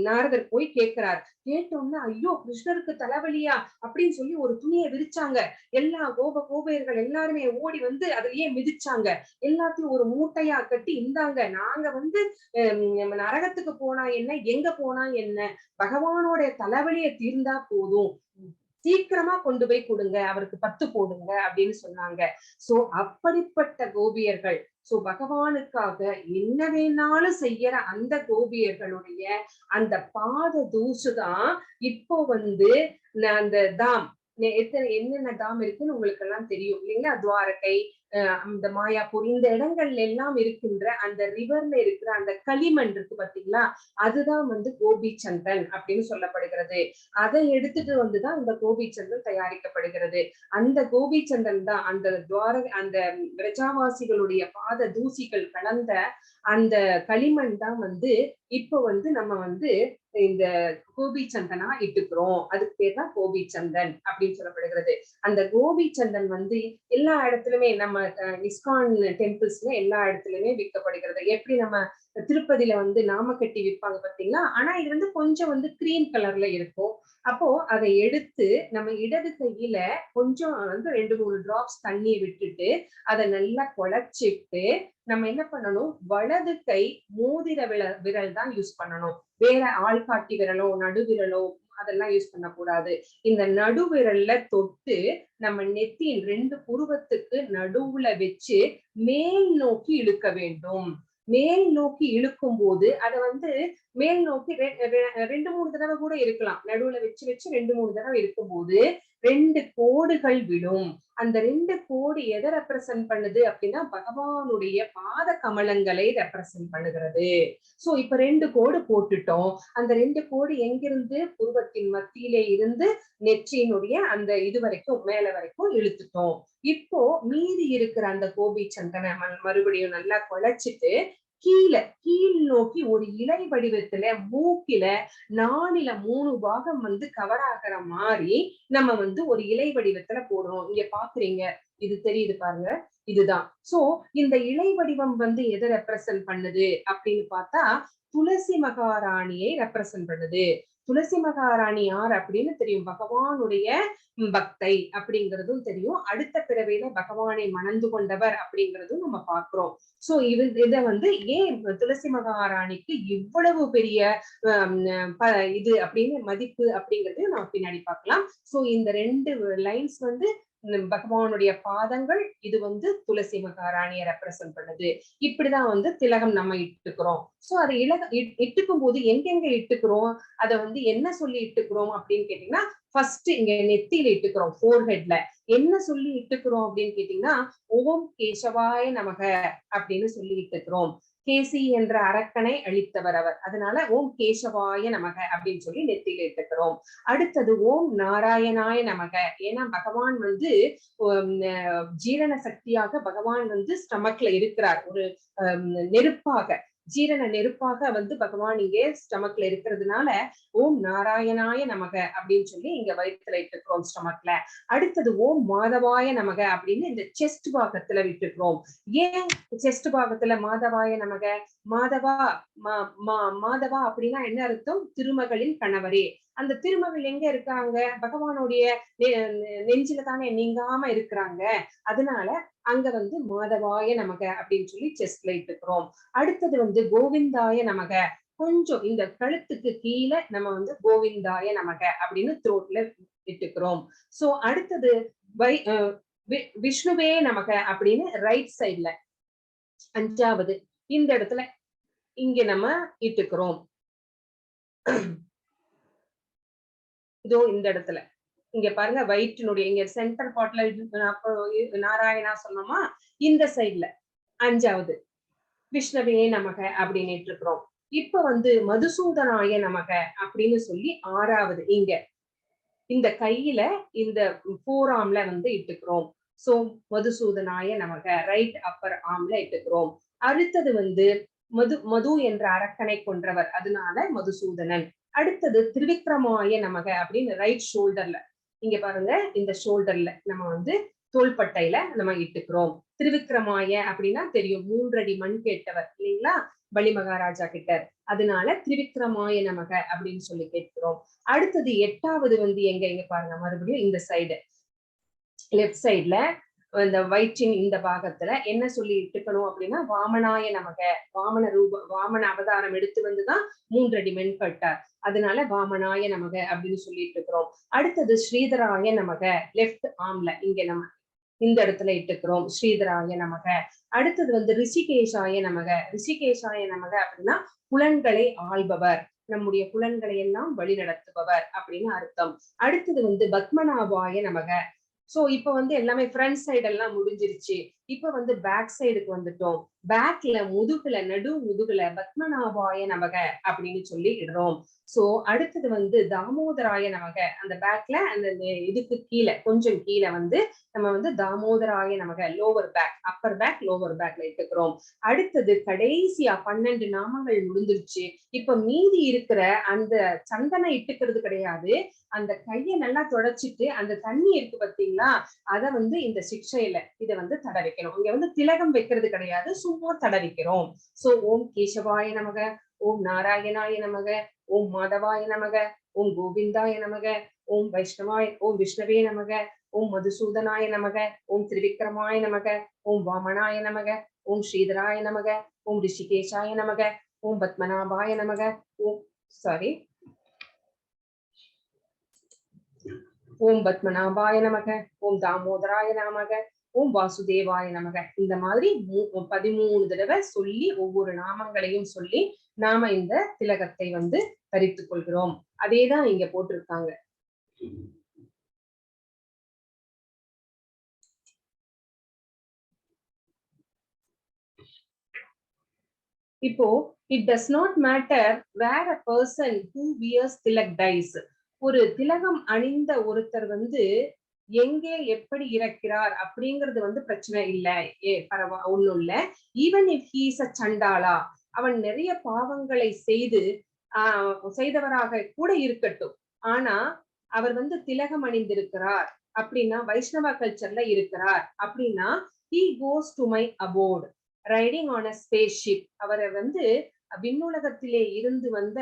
A: நாரதர் போய் கேட்கிறார். கேட்டோம்னா ஐயோ கிருஷ்ணருக்கு தலைவலியா அப்படின்னு சொல்லி ஒரு துணியை விரிச்சாங்க. எல்லா கோபையர்கள் எல்லாருமே ஓடி வந்து அதையே மிதிச்சாங்க. எல்லாத்தையும் ஒரு மூட்டையா கட்டி, இந்தாங்க, நாங்க வந்து நரகத்துக்கு போனா என்ன, எங்க போனா என்ன, பகவானோட தலைவலியை தீர்ந்தா போதும், சீக்கிரமா கொண்டு போய் கொடுங்க, அவருக்கு 10 போடுங்க அப்படின்னு சொன்னாங்க. சோ அப்படிப்பட்ட கோபியர்கள், சோ பகவானுக்காக என்ன வேணாலும் செய்யற அந்த கோபியர்களுடைய அந்த பாத தூசுதான் இப்போ வந்து அந்த தாம், என்னென்ன தாம் இருக்குன்னு உங்களுக்கு எல்லாம் தெரியும் இல்லைங்களா? துவாரகை, அந்த மாயாப்பூர், இந்த இடங்கள்ல எல்லாம் இருக்கின்ற அந்த ரிவர்ல இருக்கிற அந்த களிமண் இருக்கு பாத்தீங்களா, அதுதான் வந்து கோபி சந்தன் அப்படின்னு சொல்லப்படுகிறது. அதை எடுத்துட்டு வந்துதான் இந்த கோபி சந்தன் தயாரிக்கப்படுகிறது. அந்த கோபி சந்தன் தான் அந்த பிரஜாவாசிகளுடைய பாத தூசிகள் கலந்த அந்த களிமண் தான் வந்து இப்போ வந்து நம்ம வந்து இந்த கோபி சந்தனா இட்டுக்கிறோம். அதுக்கு பேர் தான் கோபி சந்தன் அப்படின்னு சொல்லப்படுகிறது. அந்த கோபி சந்தன் வந்து எல்லா இடத்துலயுமே நம்ம இஸ்கான் டெம்பிள்ஸ்ல எல்லா இடத்துலயுமே விற்கப்படுகிறது. எப்படி நம்ம திருப்பதியில வந்து நாம கட்டி விற்பாங்க பாத்தீங்களா, ஆனா இது வந்து கொஞ்சம் வந்து கிரீம் கலர்ல இருக்கும். அப்போ அதை எடுத்து நம்ம இடது கையில கொஞ்சம் வந்து 2-3 டிராப்ஸ் தண்ணியை விட்டுட்டு அதை நல்லா குழைச்சிட்டு நம்ம என்ன பண்ணணும், வலது கை மோதிர விரல் தான் யூஸ் பண்ணணும். வேற ஆள்காட்டி விரலோ நடுவிரலோ அதெல்லாம் யூஸ் பண்ணக்கூடாது. இந்த நடுவிரல்ல தொட்டு நம்ம நெத்தியின் 2 புருவத்துக்கு நடுவுல வச்சு மேல் நோக்கி இழுக்க வேண்டும். மேல் நோக்கி இழுக்கும் போது அதை வந்து மேல் நோக்கி 2-3 தடவை கூட இருக்கலாம். நடுவுல வச்சு 2-3 தடவை இருக்கும்போது 2 கோடுகள் விடும். அந்த 2 கோடு எதை ரெப்ரசன்ட் பண்ணுது அப்படின்னா பகவானுடைய பாத கமலங்களை ரெப்ரசன்ட் பண்ணுகிறது. சோ இப்ப 2 கோடு போட்டுட்டோம். அந்த 2 கோடு எங்கிருந்து, புருவத்தின் மத்தியிலே இருந்து நெற்றியினுடைய அந்த இது வரைக்கும் மேல வரைக்கும் இழுத்துட்டோம். இப்போ மீதி இருக்கிற அந்த கோபி சந்தனை மறுபடியும் நல்லா குழைச்சிட்டு கீழ் நோக்கி ஒரு இலை வடிவத்துல மூக்கில 4ல 3 பாகம் வந்து கவர் ஆகிற மாதிரி நம்ம வந்து ஒரு இலை வடிவத்துல போடுறோம். இங்க பாக்குறீங்க, இது தெரியுது பாருங்க, இதுதான். சோ இந்த இலை வடிவம் வந்து எதை ரெப்ரசன்ட் பண்ணுது அப்படின்னு பார்த்தா துளசி மகாராணியை ரெப்ரசன்ட் பண்ணுது. துளசி மகாராணி யார் அப்படின்னு தெரியும், பகவானுடைய பக்தை அப்படிங்கிறதும் தெரியும். அடுத்த பிறவியில பகவானை மணந்து கொண்டவர் அப்படிங்கிறதும் நம்ம பாக்குறோம். சோ இத வந்து ஏன் துளசி மகாராணிக்கு இவ்வளவு பெரிய இது அப்படின்னு மதிப்பு அப்படிங்கறது நம்ம பின்னாடி பார்க்கலாம். சோ இந்த 2 லைன்ஸ் வந்து பகவானுடைய பாதங்கள், இது வந்து துளசி மகாராணியை ரெப்ரசன்ட் பண்ணுது. இப்படிதான் வந்து திலகம் நம்ம இட்டுக்கிறோம். சோ அதை இட்டுக்கும் போது எங்கெங்க இட்டுக்கிறோம், அதை வந்து என்ன சொல்லி இட்டுக்கிறோம் அப்படின்னு கேட்டீங்கன்னா, ஃபர்ஸ்ட் இங்க நெத்தியில இட்டுக்கிறோம், ஃபோர்ஹெட்ல. என்ன சொல்லி இட்டுக்கிறோம் அப்படின்னு கேட்டீங்கன்னா, ஓம் கேசவாய நமக அப்படின்னு சொல்லி இட்டுக்கிறோம். கேசி என்ற அரக்கனை அழித்தவர் அவர், அதனால ஓம் கேசவாய நமக அப்படின்னு சொல்லி நெத்தியில இட்டுக்கிறோம். அடுத்தது ஓம் நாராயணாய நமக. ஏன்னா பகவான் வந்து ஜீரண சக்தியாக பகவான் வந்து ஸ்டமக்ல இருக்கிறார், ஒரு நெருப்பாக, ஜீரண நெருப்பாக வந்து பகவான் இங்கே ஸ்டமக்ல இருக்கிறதுனால ஓம் நாராயணாய நமக அப்படின்னு சொல்லி இங்க வயிற்றுல இட்டுக்கிறோம், ஸ்டமக்ல. அடுத்தது ஓம் மாதவாய நமக அப்படின்னு இந்த செஸ்ட் பாகத்துல விட்டுக்கிறோம். ஏன் செஸ்ட் பாகத்துல மாதவாய நமக? மாதவா மாதவா அப்படின்னா என்ன அர்த்தம்? திருமகளின் கணவரே. அந்த திருமகள் எங்க இருக்காங்க? பகவானுடைய நெஞ்சில தானே நீங்காம இருக்கிறாங்க. அதனால அங்க வந்து மாதவாய நமக அப்படின்னு சொல்லி செஸ்ட்ல இட்டுக்கிறோம். அடுத்தது வந்து கோவிந்தாய நமக. கொஞ்சம் இந்த கழுத்துக்கு கீழே நம்ம வந்து கோவிந்தாய நமக அப்படின்னு த்ரோட்ல இட்டுக்கிறோம். சோ அடுத்தது விஷ்ணுவே நமக அப்படின்னு ரைட் சைட்ல, 5வது இந்த இடத்துல இங்க நம்ம இட்டுக்கிறோம். இதோ இந்த இடத்துல இங்க பாருங்க, வயிற்றினுடைய இங்க சென்டர் பார்ட்ல நாராயணா சொன்னோமா, இந்த சைட்ல 5வது விஷ்ணுவே நமக அப்படின்னு இட்டுக்கிறோம். இப்ப வந்து மதுசூதனாய நமக அப்படின்னு சொல்லி 6வது இங்க இந்த கையில இந்த ஃபோர் ஆர்ம்ல வந்து இட்டுக்கிறோம். சோ மதுசூதனாய நமக ரைட் அப்பர் ஆர்ம்ல இட்டுக்கிறோம். அடுத்தது வந்து மது என்ற அரக்கனை கொன்றவர், அதனால மதுசூதனன். அடுத்தது திருவிக்ரமாய நமக அப்படின்னு ரைட் ஷோல்டர்ல, இங்க பாருங்க இந்த ஷோல்டர்ல நம்ம வந்து தோள்பட்டையில நம்ம இட்டுக்கிறோம். திருவிக்ரமாய அப்படின்னா தெரியும், 3 அடி மண் கேட்டவர் இல்லைங்களா பலி மகாராஜா கிட்ட, அதனால திருவிக்ரமாய நமக அப்படின்னு சொல்லி கேட்கிறோம். அடுத்தது 8வது வந்து எங்க பாருங்க, மறுபடியும் இந்த சைடு லெப்ட் சைட்ல இந்த வயிற்றின் இந்த பாகத்துல என்ன சொல்லி இட்டுக்கணும் அப்படின்னா வாமனாய நமக, வாமன அவதாரம் எடுத்து வந்துதான் 3 அடி மென் பட்டார், அதனால வாமனாய நமக அப்படின்னு சொல்லிட்டு இருக்கிறோம். அடுத்தது ஸ்ரீதராய நமக, லெஃப்ட் ஆர்ம்ல இங்க நம்ம இந்த இடத்துல இட்டுக்கிறோம் ஸ்ரீதராய நமக. அடுத்தது வந்து ரிஷிகேஷாய நமக. ரிஷிகேஷாய நமக அப்படின்னா புலன்களை ஆள்பவர், நம்முடைய புலன்களை எல்லாம் வழி நடத்துபவர் அப்படின்னு அர்த்தம். அடுத்தது வந்து பத்மநாபாய நமக. சோ இப்ப வந்து எல்லாமே ஃப்ரண்ட் சைடு எல்லாம் முடிஞ்சிருச்சு, இப்ப வந்து பேக் சைடுக்கு வந்துட்டோம். பேக்ல முதுகுல முதுகுல பத்மநாபாய நமக அப்படின்னு சொல்லி இடுறோம். சோ அடுத்தது வந்து தாமோதராய நமக, அந்த பேக்ல அந்த இதுக்கு கீழே கொஞ்சம் கீழே வந்து நம்ம வந்து தாமோதராய நமக lower back, upper back lower பேக்ல இட்டுக்கிறோம். அடுத்தது கடைசியா 12 நாமங்கள் முடிஞ்சிருச்சு, இப்ப மீதி இருக்கிற அந்த சந்தனை இட்டுக்கிறது கிடையாது, அந்த கையை நல்லா தொடச்சிட்டு அந்த தண்ணி இருக்கு பாத்தீங்களா, அத வந்து இந்த சிக்ஷையில இத வந்து தடவிக்கணும். இங்க வந்து திலகம் வைக்கிறது கிடையாது, சும்மா தடவிக்கிறோம். சோ ஓம் கேசவாய நமக, ஓம் நாராயணாய நமக, ஓம் மாதவாய நமக, ஓம் கோவிந்தாய நமக, ஓம் வைஷ்ணவாய, ஓம் விஷ்ணவே நமக, ஓம் மதுசூதனாய நமக, ஓம் திரிவிக்ரமாய நமக, ஓம் வாமனாய நமக, ஓம் ஸ்ரீதராய நமக, ஓம் ரிஷிகேஷாய நமக, ஓம் பத்மநாபாய நமக, ஓம் பத்மநாபாய நமக, ஓம் தாமோதராய நமக, ஓம் வாசுதேவாய நமக. இந்த மாதிரி 13 தடவை சொல்லி ஒவ்வொரு நாமங்களையும் சொல்லி நாம இந்த திலகத்தை வந்து தரித்துக் கொள்கிறோம். அதேதான் இங்க போட்டிருக்காங்க. இப்போ it does not matter where a person who wears tilak dies. ஒரு திலகம் அணிந்த ஒருத்தர் வந்து எங்கே எப்படி இறக்கிறார் அப்படிங்கிறது வந்து பிரச்சனை இல்லை, ஒண்ணும் இல்ல. Even if he is a chandala, அவன் நிறைய பாவங்களை செய்தவராக கூட இருக்கட்டும், ஆனா அவர் வந்து திலகம் அணிந்திருக்கிறார் அப்படின்னா, வைஷ்ணவ கல்ச்சர்ல இருக்கிறார் அப்படின்னா, he goes to my abode riding on a spaceship. அவரை வந்து விண்ணுலகத்திலே இருந்து வந்த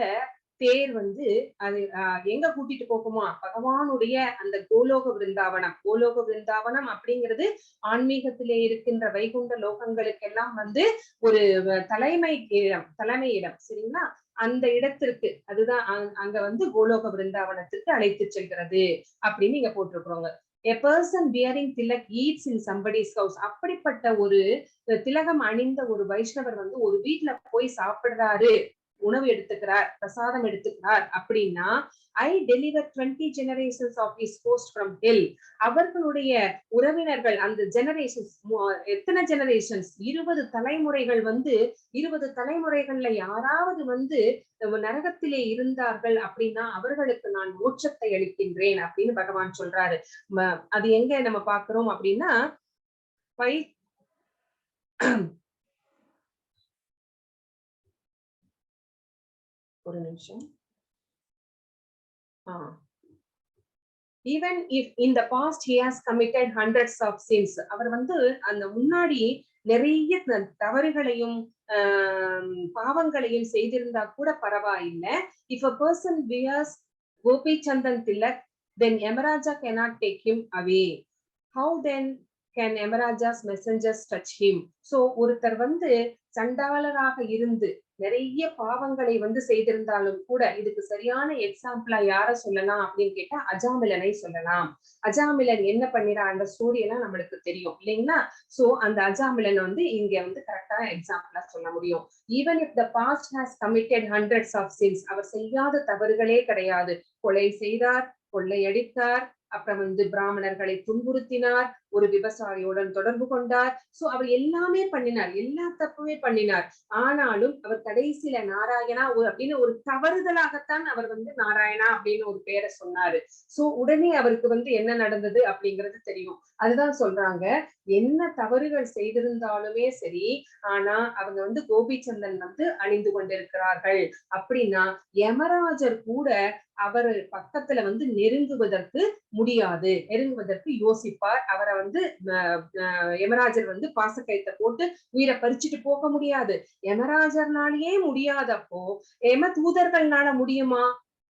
A: தேர் வந்து அது எங்க கூட்டிட்டு போகுமா, பகவானுடைய அந்த கோலோக விருந்தாவனம். கோலோக விருந்தாவனம் அப்படிங்கிறது ஆன்மீகத்திலே இருக்கின்ற வைகுண்ட லோகங்களுக்கெல்லாம் வந்து ஒரு தலைமை இடம் சரிங்களா, அந்த இடத்திற்கு, அதுதான் அங்க வந்து கோலோக விருந்தாவனத்திற்கு அழைத்து செல்கிறது அப்படின்னு இங்க போட்டிருக்கிறோங்க. A person wearing tilak eats in somebody's house. அப்படிப்பட்ட ஒரு திலகம் அணிந்த ஒரு வைஷ்ணவர் வந்து ஒரு வீட்டுல போய் சாப்பிடுறாரு, உணவு எடுத்துக்கிறார், பிரசாதம் எடுத்துக்கிறார் அப்படின்னா, I deliver 20 generations of his host from hell. அவர்களுடைய உறவினர்கள் அந்த ஜெனரேஷன்ஸ், எத்தனை ஜெனரேஷன்ஸ், 20 தலைமுறைகள் வந்து 20 தலைமுறைகள்ல யாராவது வந்து நரகத்திலே இருந்தார்கள் அப்படின்னா அவர்களுக்கு நான் மோட்சத்தை அளிக்கின்றேன் அப்படின்னு பகவான் சொல்றாரு. அது எங்க நம்ம பாக்குறோம் அப்படின்னா, ஒரு நிமிஷம். Even if in the past he has committed hundreds of sins, அவர் வந்து அந்த முன்னாடி நிறைய தவறுகளையும் பாவங்களையும் செய்திருந்தா கூட பரவாயில்லை. If a person wears Gopi Chandan Tilak, then Yamaraja cannot take him away. How then can Yamaraja's messengers touch him? So ஒருத்தர் வந்து சண்டாளராக இருந்து நிறைய பாவங்களை வந்து செய்திருந்தாலும் கூட, இதுக்கு சரியான எக்ஸாம்பிளா யார சொல்லலாம் அப்படின்னு கேட்டா அஜாமிலனை சொல்லலாம். அஜாமிலன் என்ன பண்ணிரா, அந்த ஸ்டோரி எல்லாம் நம்மளுக்கு தெரியும் இல்லைங்களா. சோ அந்த அஜாமிலன் வந்து இங்க வந்து கரெக்டா எக்ஸாம்பிளா சொல்ல முடியும். Even if the past has committed hundreds of sins, அவர் செய்யாத தவறுகளே கிடையாது. கொலை செய்தார், கொள்ளையடித்தார், அப்புறம் வந்து பிராமணர்களை துன்புறுத்தினார், ஒரு விவசாயியுடன் தொடர்பு கொண்டார். சோ அவர் எல்லாமே பண்ணினார், எல்லா தப்புமே பண்ணினார். ஆனாலும் அவர் கடைசியில நாராயணா அப்படின்னு ஒரு தவறுதலாகத்தான் அவர் வந்து நாராயணா அப்படின்னு ஒரு பேரை சொன்னாரு. சோ உடனே அவருக்கு என்ன நடந்தது அப்படிங்கிறது தெரியும். அதுதான் சொல்றாங்க, என்ன தவறுகள் செய்திருந்தாலுமே சரி, ஆனா அவங்க கோபிச்சந்தன் அணிந்து கொண்டிருக்கிறார்கள் அப்படின்னா யமராஜர் கூட அவர் பக்கத்துல நெருங்குவதற்கு முடியாது, நெருங்குவதற்கு யோசிப்பார். அவரை யமராஜர் பாசக்கயத்தை போட்டு உயிரை பறிச்சுட்டு போக முடியாது. யமராஜர்னாலேயே முடியாதப்போ யம தூதர்கள்னால முடியுமா?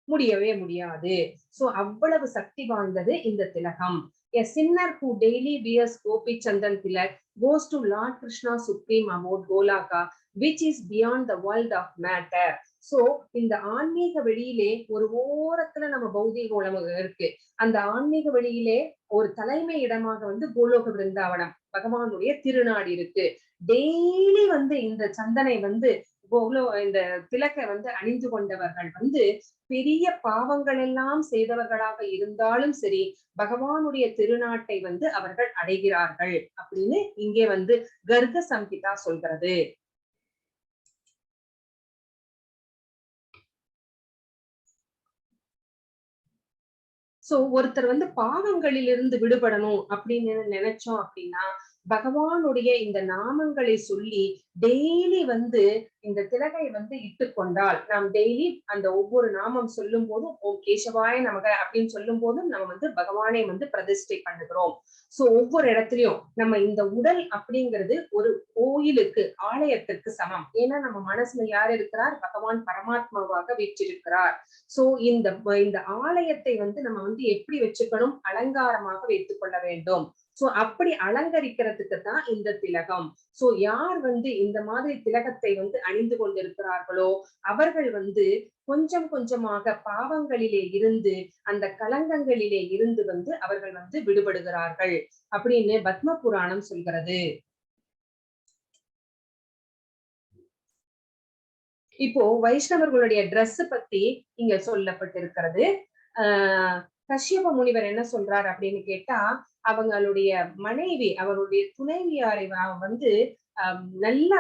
A: முடியவே முடியாது. சோ அவ்வளவு சக்தி வாய்ந்தது இந்த திலகம். A sinner who daily wears Gopi Chandan Tilak goes to Lord Krishna's supreme abode Golaka, which is beyond the world of matter. So இந்த ஆன்மீக வெளியிலே ஒரு ஓரத்துல நம்ம பௌதீக உலகம் இருக்கு. அந்த ஆன்மீக வெளியிலே ஒரு தலைமை இடமாக கோலோக விருந்தாவனம் பகவானுடைய திருநாடு இருக்கு. டெய்லி இந்த சந்தனை இந்த திலக்கை அணிந்து கொண்டவர்கள் பெரிய பாவங்கள் எல்லாம் செய்தவர்களாக இருந்தாலும் சரி, பகவானுடைய திருநாட்டை அவர்கள் அடைகிறார்கள் அப்படின்னு இங்கே கர்க சம்ஹிதா சொல்கிறது. சோ ஒருத்தர் பாவங்களிலிருந்து விடுபடணும் அப்படின்னு நினைச்சோம் அப்படின்னா பகவானுடைய இந்த நாமங்களை சொல்லி டெய்லி இந்த திலகை இட்டு கொண்டால், நாம் டெய்லி அந்த ஒவ்வொரு நாமம் சொல்லும் போதும் ஓம் கேசவாய நமக அப்படின்னு சொல்லும் போதும் நம்ம பகவானை பிரதிஷ்டை பண்ணுகிறோம். சோ ஒவ்வொரு இடத்துலயும் நம்ம இந்த உடல் அப்படிங்கிறது ஒரு கோயிலுக்கு, ஆலயத்திற்கு சமம். ஏன்னா நம்ம மனசுல யார் இருக்கிறார்? பகவான் பரமாத்மாவாக வீற்றிருக்கிறார். சோ இந்த ஆலயத்தை நம்ம எப்படி வச்சுக்கணும்? அலங்காரமாக வைத்துக் கொள்ள வேண்டும். சோ அப்படி அலங்கரிக்கிறதுக்கு தான் இந்த திலகம். சோ யார் இந்த மாதிரி திலகத்தை அணிந்து கொண்டிருக்கிறார்களோ அவர்கள் கொஞ்சம் கொஞ்சமாக பாவங்களிலே இருந்து, அந்த கலங்கங்களிலே இருந்து அவர்கள் விடுபடுகிறார்கள் அப்படின்னு பத்ம புராணம் சொல்கிறது. இப்போ வைஷ்ணவர்களுடைய டிரெஸ் பத்தி இங்க சொல்லப்பட்டிருக்கிறது. கஷ்யப முனிவர் என்ன சொல்றார் அப்படின்னு கேட்டா, அவங்களுடைய மனைவி, அவருடைய துணைவியாரை நல்லா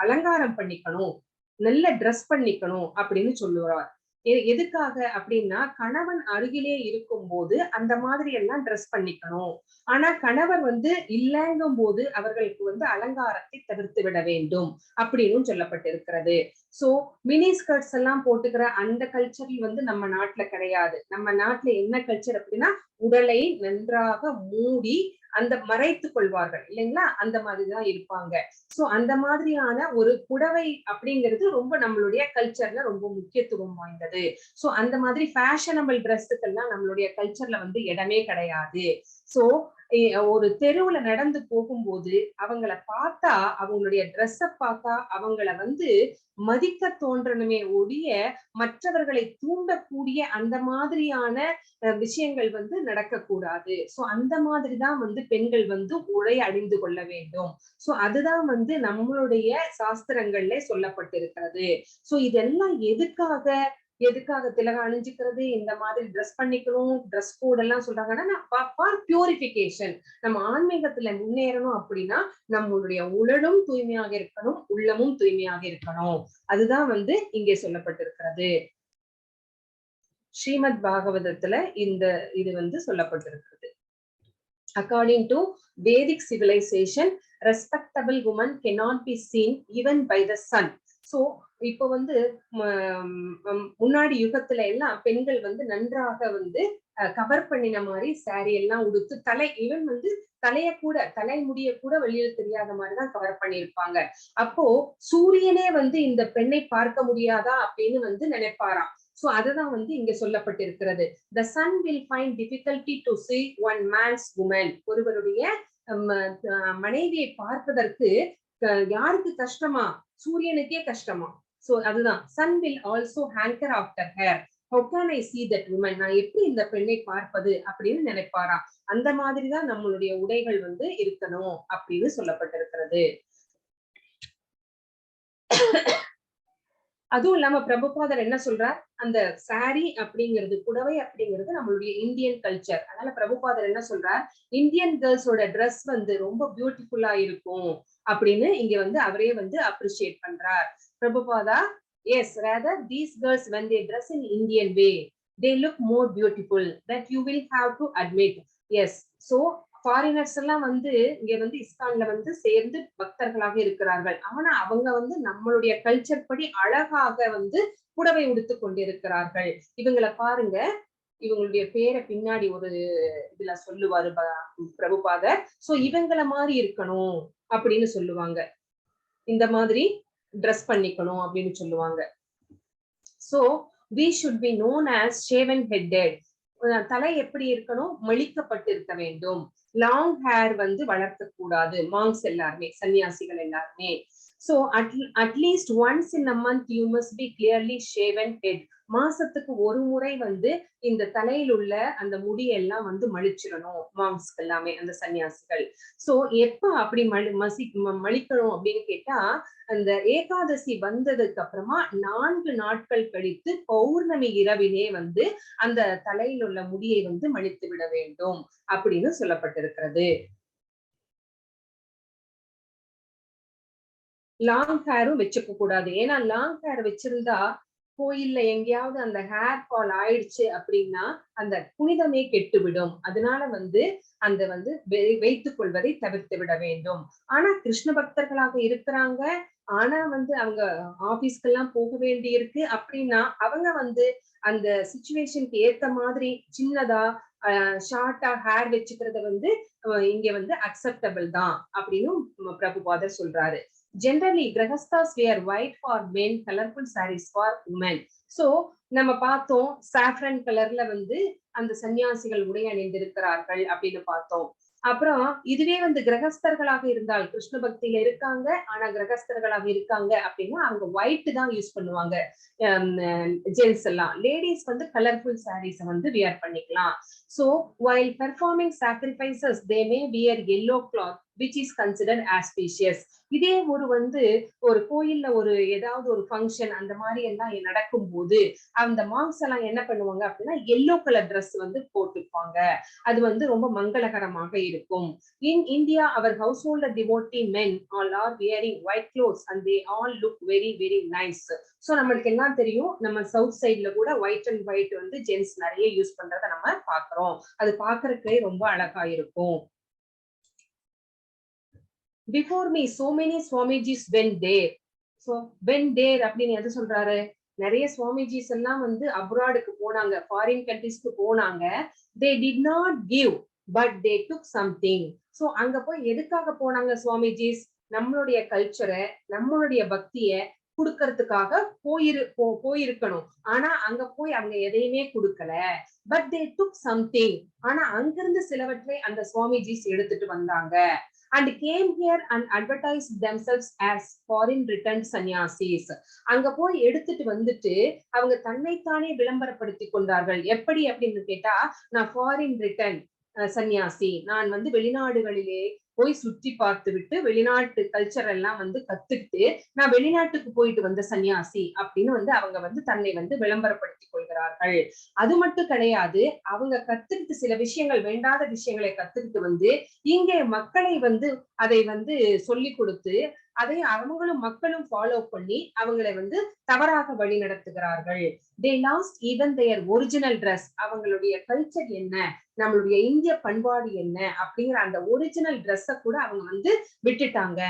A: அலங்காரம் பண்ணிக்கணும், நல்ல ட்ரெஸ் பண்ணிக்கணும் அப்படின்னு சொல்லுவார். எதுக்காக அப்படின்னா, கணவன் அருகிலே இருக்கும் போது அந்த மாதிரி எல்லாம் ட்ரெஸ் பண்ணிக்கணும். ஆனா கணவர் இல்லங்கும் போது அவர்களுக்கு அலங்காரத்தை தவிர்த்து விட வேண்டும் அப்படின்னு சொல்லப்பட்டிருக்கிறது. சோ மினி ஸ்கர்ட்ஸ் எல்லாம் போட்டுக்கிற அந்த கல்ச்சர் நம்ம நாட்டுல கிடையாது. நம்ம நாட்டுல என்ன கல்ச்சர் அப்படின்னா, உடலை நன்றாக மூடி அந்த மறைத்துக் கொள்வார்கள் இல்லைங்களா? அந்த மாதிரிதான் இருப்பாங்க. சோ அந்த மாதிரியான ஒரு புடவை அப்படிங்கிறது ரொம்ப நம்மளுடைய கல்ச்சர்ல ரொம்ப முக்கியத்துவம் வாய்ந்தது. சோ அந்த மாதிரி ஃபேஷனபிள் ட்ரெஸ்ஸுக்கெல்லாம் நம்மளுடைய கல்ச்சர்ல இடமே கிடையாது. சோ ஒரு தெருவுல நடந்து போகும்போது அவங்கள பார்த்தா, அவங்களுடைய ட்ரெஸ்ஸ பார்த்தா அவங்கள மதிக்க தோன்றணுமே ஒழிய மற்றவர்களை தூண்டக்கூடிய அந்த மாதிரியான விஷயங்கள் நடக்கக்கூடாது. சோ அந்த மாதிரிதான் பெண்கள் உடை அணிந்து கொள்ள வேண்டும். சோ அதுதான் நம்மளுடைய சாஸ்திரங்கள்ல சொல்லப்பட்டிருக்கிறது. சோ இதெல்லாம் எதுக்காக திலகம் அணிஞ்சுக்கிறது, இந்த மாதிரி ட்ரெஸ் பண்ணிக்கணும், ட்ரெஸ் கோட் எல்லாம் சொல்றாங்கன்னா ஃபார் பியூரிபிகேஷன். நம்ம ஆன்மீகத்துல முன்னேறணும் அப்படின்னா நம்மளுடைய உடலும் தூய்மையாக இருக்கணும், உள்ளமும் தூய்மையாக இருக்கணும். அதுதான் இங்கே சொல்லப்பட்டிருக்கிறது. ஸ்ரீமத் பாகவதத்துல இது சொல்லப்பட்டிருக்கிறது. According to Vedic civilization, respectable woman cannot be seen even by the sun. So இப்போ முன்னாடி யுகத்துல எல்லாம் பெண்கள் நன்றாக கவர் பண்ணின மாதிரி சாரி எல்லாம் உடுத்து, ஈவன் தலைமுடிய கூட வெளியில தெரியாத மாதிரிதான் கவர் பண்ணிருப்பாங்க. அப்போ சூரியனே இந்த பெண்ணை பார்க்க முடியாதா அப்படின்னு நினைப்பாராம். சோ அதுதான் இங்க சொல்லப்பட்டிருக்கிறது. The sun will find difficulty to see one man's woman. ஒருவருடைய மனைவியை பார்ப்பதற்கு யாருக்கு கஷ்டமா? சூரியனுக்கே கஷ்டமா. சோ அதுதான் sun will also hanker after her. How can I see that woman? நான் எப்படி இந்த பெண்ணை பார்ப்பது அப்படின்னு நினைப்பாராம். அந்த மாதிரிதான் நம்மளுடைய உடைகள் இருக்கணும் அப்படின்னு சொல்லப்பட்டிருக்கிறது. அதுவும் இல்லாம பிரபுபாதர் என்ன சொல்றார், அந்த சாரி அப்படிங்கிறது, புடவை அப்படிங்கிறது நம்மளுடைய இந்தியன் கல்ச்சர். அதனால பிரபுபாதர் என்ன சொல்றார், இந்தியன் கேர்ள்ஸோட ட்ரெஸ் வந்து ரொம்ப பியூட்டிஃபுல்லா இருக்கும் அப்படின்னு இங்க வந்து அவரே வந்து அப்ரிஷியேட் பண்றார். Prabhupada, yes, rather these girls when they dress in Indian way they look more beautiful, that you will have to admit. Yes, so foreigners எல்லாம் வந்து இங்க வந்து இஸ்கான்ல வந்து சேர்ந்து பக்தர்களாக இருக்கிறார்கள். ஆனா அவங்க வந்து நம்மளுடைய கல்ச்சர் படி அழகாக வந்து புடவை உடுத்து கொண்டிருக்கிறார்கள். இவங்களை பாருங்க, இவங்களுடைய பேரை பின்னாடி ஒரு இதுல சொல்லுவாரு பிரபுபாதர். சோ இவங்களை மாதிரி இருக்கணும் அப்படின்னு சொல்லுவாங்க, இந்த மாதிரி ட்ரெஸ் பண்ணிக்கணும் அப்படின்னு சொல்லுவாங்க. So we should be known as shaven headed. தலை எப்படி இருக்கணும், மலிக்கப்பட்டு இருக்க வேண்டும். லாங் ஹேர் வந்து வளர்க்க கூடாது, மாங்ஸ் எல்லாருமே, சன்னியாசிகள் எல்லாருமே. So at least once in a month you must be clearly shaven head. மாசத்துக்கு ஒரு முறை வந்து இந்த தலையில் உள்ள அந்த முடியெல்லாம் வந்து மலிச்சிடணும் மாங்ஸ்க்கு எல்லாமே, அந்த சன்னியாசிகள். சோ எப்ப அப்படி மலிக்கணும் அப்படின்னு கேட்டா, அந்த ஏகாதசி வந்ததுக்கு அப்புறமா 4 நாட்கள் கழித்து பௌர்ணமி இரவிலே வந்து அந்த தலையில் உள்ள முடியை வந்து மலித்து விட வேண்டும் அப்படின்னு சொல்லப்பட்டிருக்கிறது. லாங் ஹேரும் வச்சுக்க கூடாது. ஏன்னா லாங் ஹேர் வச்சிருந்தா கோயில்ல எங்கேயாவது அந்த ஹேர் ஃபால் ஆயிடுச்சு அப்படின்னா அந்த புனிதமே கெட்டுவிடும். அதனால வந்து அந்த வந்து வைத்துக் கொள்வதை தவிர்த்து விட வேண்டும். ஆனா கிருஷ்ண பக்தர்களாக இருக்கிறாங்க, ஆனா வந்து அவங்க ஆபீஸ்க்கெல்லாம் போக வேண்டி இருக்கு அப்படின்னா அவங்க வந்து அந்த சிச்சுவேஷனுக்கு ஏத்த மாதிரி சின்னதா ஷார்ட்டா ஹேர் வச்சுக்கிறத வந்து இங்க வந்து அக்செப்டபிள் தான் அப்படின்னு பிரபுபாதர் சொல்றாரு. Generally, grahasthas wear white for men, colorful sarees for women. So நம்ம பார்த்தோம், சாஃப்ரன் கலர்ல வந்து அந்த சன்னியாசிகள் உடை அணிந்திருக்கிறார்கள் அப்படின்னு பார்த்தோம். அப்புறம் இதுவே வந்து கிரகஸ்தர்களாக இருந்தால், கிருஷ்ண பக்தியில இருக்காங்க ஆனா கிரகஸ்தர்களாக இருக்காங்க அப்படின்னா அவங்க ஒயிட் தான் யூஸ் பண்ணுவாங்க ஜென்ஸ் எல்லாம். லேடிஸ் வந்து கலர்ஃபுல் சாரீஸ் வந்து வியர் பண்ணிக்கலாம். So while performing sacrifices they may wear yellow cloth which is considered auspicious. இதே ஒரு வந்து ஒரு கோயில்ல ஒரு ஏதாவது ஒரு ஃபங்க்ஷன் அந்த மாதிரி எல்லாம் நடக்கும் போது அந்த மாங்ஸ் எல்லாம் என்ன பண்ணுவாங்க அப்படின்னா எல்லோ கலர் ட்ரெஸ் வந்து போட்டுப்பாங்க. அது வந்து ரொம்ப மங்களகரமாக இருக்கும். In India our householder devotee men all are wearing white clothes and they all look very very nice. So நம்மளுக்கு எல்லாம் தெரியும், நம்ம சவுத் சைட்ல கூட ஒயிட் அண்ட் ஒயிட் வந்து ஜென்ஸ் நிறைய யூஸ் பண்றதை நம்ம பாக்குறோம். அது பாக்குறதுக்கே ரொம்ப அழகா இருக்கும். Before me so many swamijis went there. So went there அப்படின்னு எது சொல்றாரு, நிறைய swamijis எல்லாம் வந்து அப்ராடுக்கு போனாங்க, ஃபாரின் கண்ட்ரீஸ்க்கு போனாங்க. They did not give but they took something. So அங்க போய் எதுக்காக போனாங்க swamijis, நம்மளுடைய கல்ச்சரை நம்மளுடைய பக்தியை குடுக்கறதுக்காக போயிருக்கணும். ஆனா அங்க போய் அவங்க எதையுமே கொடுக்கல. But they took something. ஆனா அங்கிருந்து சிலவற்றை அந்த swamijis எடுத்துட்டு வந்தாங்க. And came here and advertised themselves as foreign returned sannyasis. அங்க போய் எடுத்துட்டு வந்துட்டு அவங்க தன்னைத்தானே விளம்பரப்படுத்தி கொண்டார்கள். எப்படி அப்படின்னு கேட்டா, நான் ஃபாரின் ரிட்டர்ன் சன்னியாசி, நான் வந்து வெளிநாடுகளிலே போய் சுற்றி பார்த்து விட்டு வெளிநாட்டு கல்ச்சர் எல்லாம் வந்து கத்துக்கிட்டு நான் வெளிநாட்டுக்கு போயிட்டு வந்த சன்னியாசி அப்படின்னு வந்து அவங்க வந்து தன்னை வந்து விளம்பரப்படுத்திக் கொள்கிறார்கள். அது மட்டும் கிடையாது, அவங்க கத்துக்கிட்டு சில விஷயங்கள், வேண்டாத விஷயங்களை கத்துக்கிட்டு வந்து இங்கே மக்களை வந்து அதை வந்து சொல்லி கொடுத்து அதை அவங்களும் மக்களும் ஃபாலோ பண்ணி அவங்களை வந்து தவறாக வழி நடத்துகிறார்கள். they lost even their original dress. அவங்களுடைய கல்ச்சர் என்ன, நம்மளுடைய இந்திய பண்பாடு என்ன அப்படிங்கிற அந்த ஒரிஜினல் ட்ரெஸ்ஸ கூட அவங்க வந்து விட்டுட்டாங்க.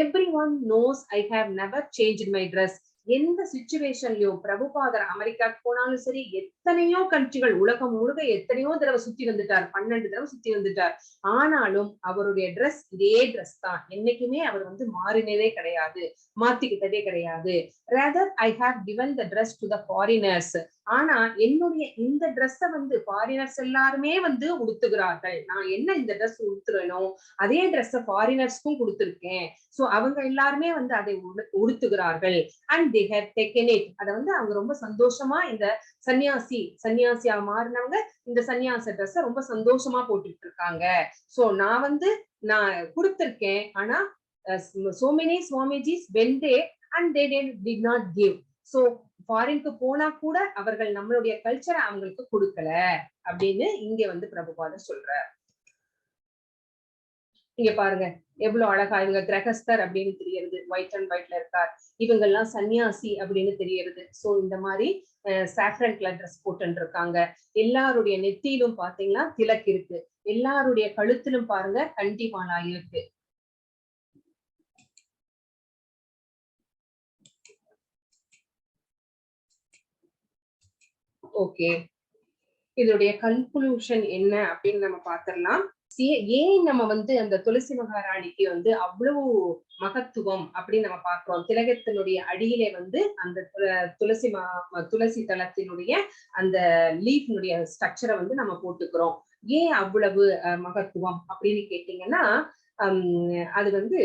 A: everyone knows I have never changed my dress. எந்த சிச்சுவேஷன்லயும் பிரபுபாதர் அமெரிக்காக்கு போனாலும் சரி, எத்தனையோ கண்ட்ரிகள் உலகம் முழுக்க எத்தனையோ தடவை சுத்தி வந்துட்டார், 12 தடவை சுத்தி வந்துட்டார். ஆனாலும் அவருடைய ட்ரெஸ் இதே ட்ரெஸ் தான். என்னைக்குமே அவர் வந்து மாறினதே கிடையாது, மாத்திக்கிட்டதே கிடையாது. rather I have given the dress to the foreigners. ஆனா என்னுடைய இந்த ட்ரெஸ்ஸ வந்து ஃபாரினர்ஸ் எல்லாருமே வந்து உடுத்துகிறார்கள். நான் என்ன இந்த ட்ரெஸ் உடுத்துறேனோ அதே ட்ரெஸ்ஸ ஃபாரினர்ஸ்க்கும் கொடுத்திருக்கேன். சோ அவங்க எல்லாருமே வந்து அதை உடுத்துகிறார்கள். and they have taken it. அத வந்து அவங்க ரொம்ப சந்தோஷமா, இந்த சன்னியாசியா மாறினவங்க இந்த சன்னியாச ட்ரெஸ்ஸ ரொம்ப சந்தோஷமா போட்டுட்டு இருக்காங்க. சோ நான் கொடுத்திருக்கேன். ஆனா so many swamijis went there and they did not give. So ஃபாரினுக்கு போனா கூட அவர்கள் நம்மளுடைய கல்ச்சரை அவங்களுக்கு கொடுக்கல அப்படின்னு இங்க வந்து பிரபுபாதர் சொல்றார். இங்க பாருங்க எவ்வளவு அழகா இவங்க கிரகஸ்தர் அப்படின்னு தெரியறது, ஒயிட் அண்ட் ஒயிட்ல இருக்கார். இவங்க எல்லாம் சன்னியாசி அப்படின்னு தெரியறது. சோ இந்த மாதிரி சாஃப்ரன் கலர் ட்ரெஸ் போட்டு இருக்காங்க. எல்லாருடைய நெத்தியிலும் பாத்தீங்கன்னா திலக் இருக்கு. எல்லாருடைய கழுத்திலும் பாருங்க கண்டி மாலா இருக்கு. ஓகே, இதோடைய கன்க்ளூஷன் என்ன அப்படின்னு நம்ம பாத்திரலாம். ஏன் நம்ம வந்து அந்த துளசி மகாராணிக்கு வந்து அவ்வளவு மகத்துவம் அப்படின்னு நம்ம பார்க்கிறோம். திலகத்தினுடைய அடியிலே வந்து அந்த துளசி தளத்தினுடைய அந்த லீஃப்னுடைய ஸ்ட்ரக்சரை வந்து நம்ம போட்டுக்கிறோம். ஏன் அவ்வளவு மகத்துவம் அப்படின்னு கேட்டீங்கன்னா அது வந்து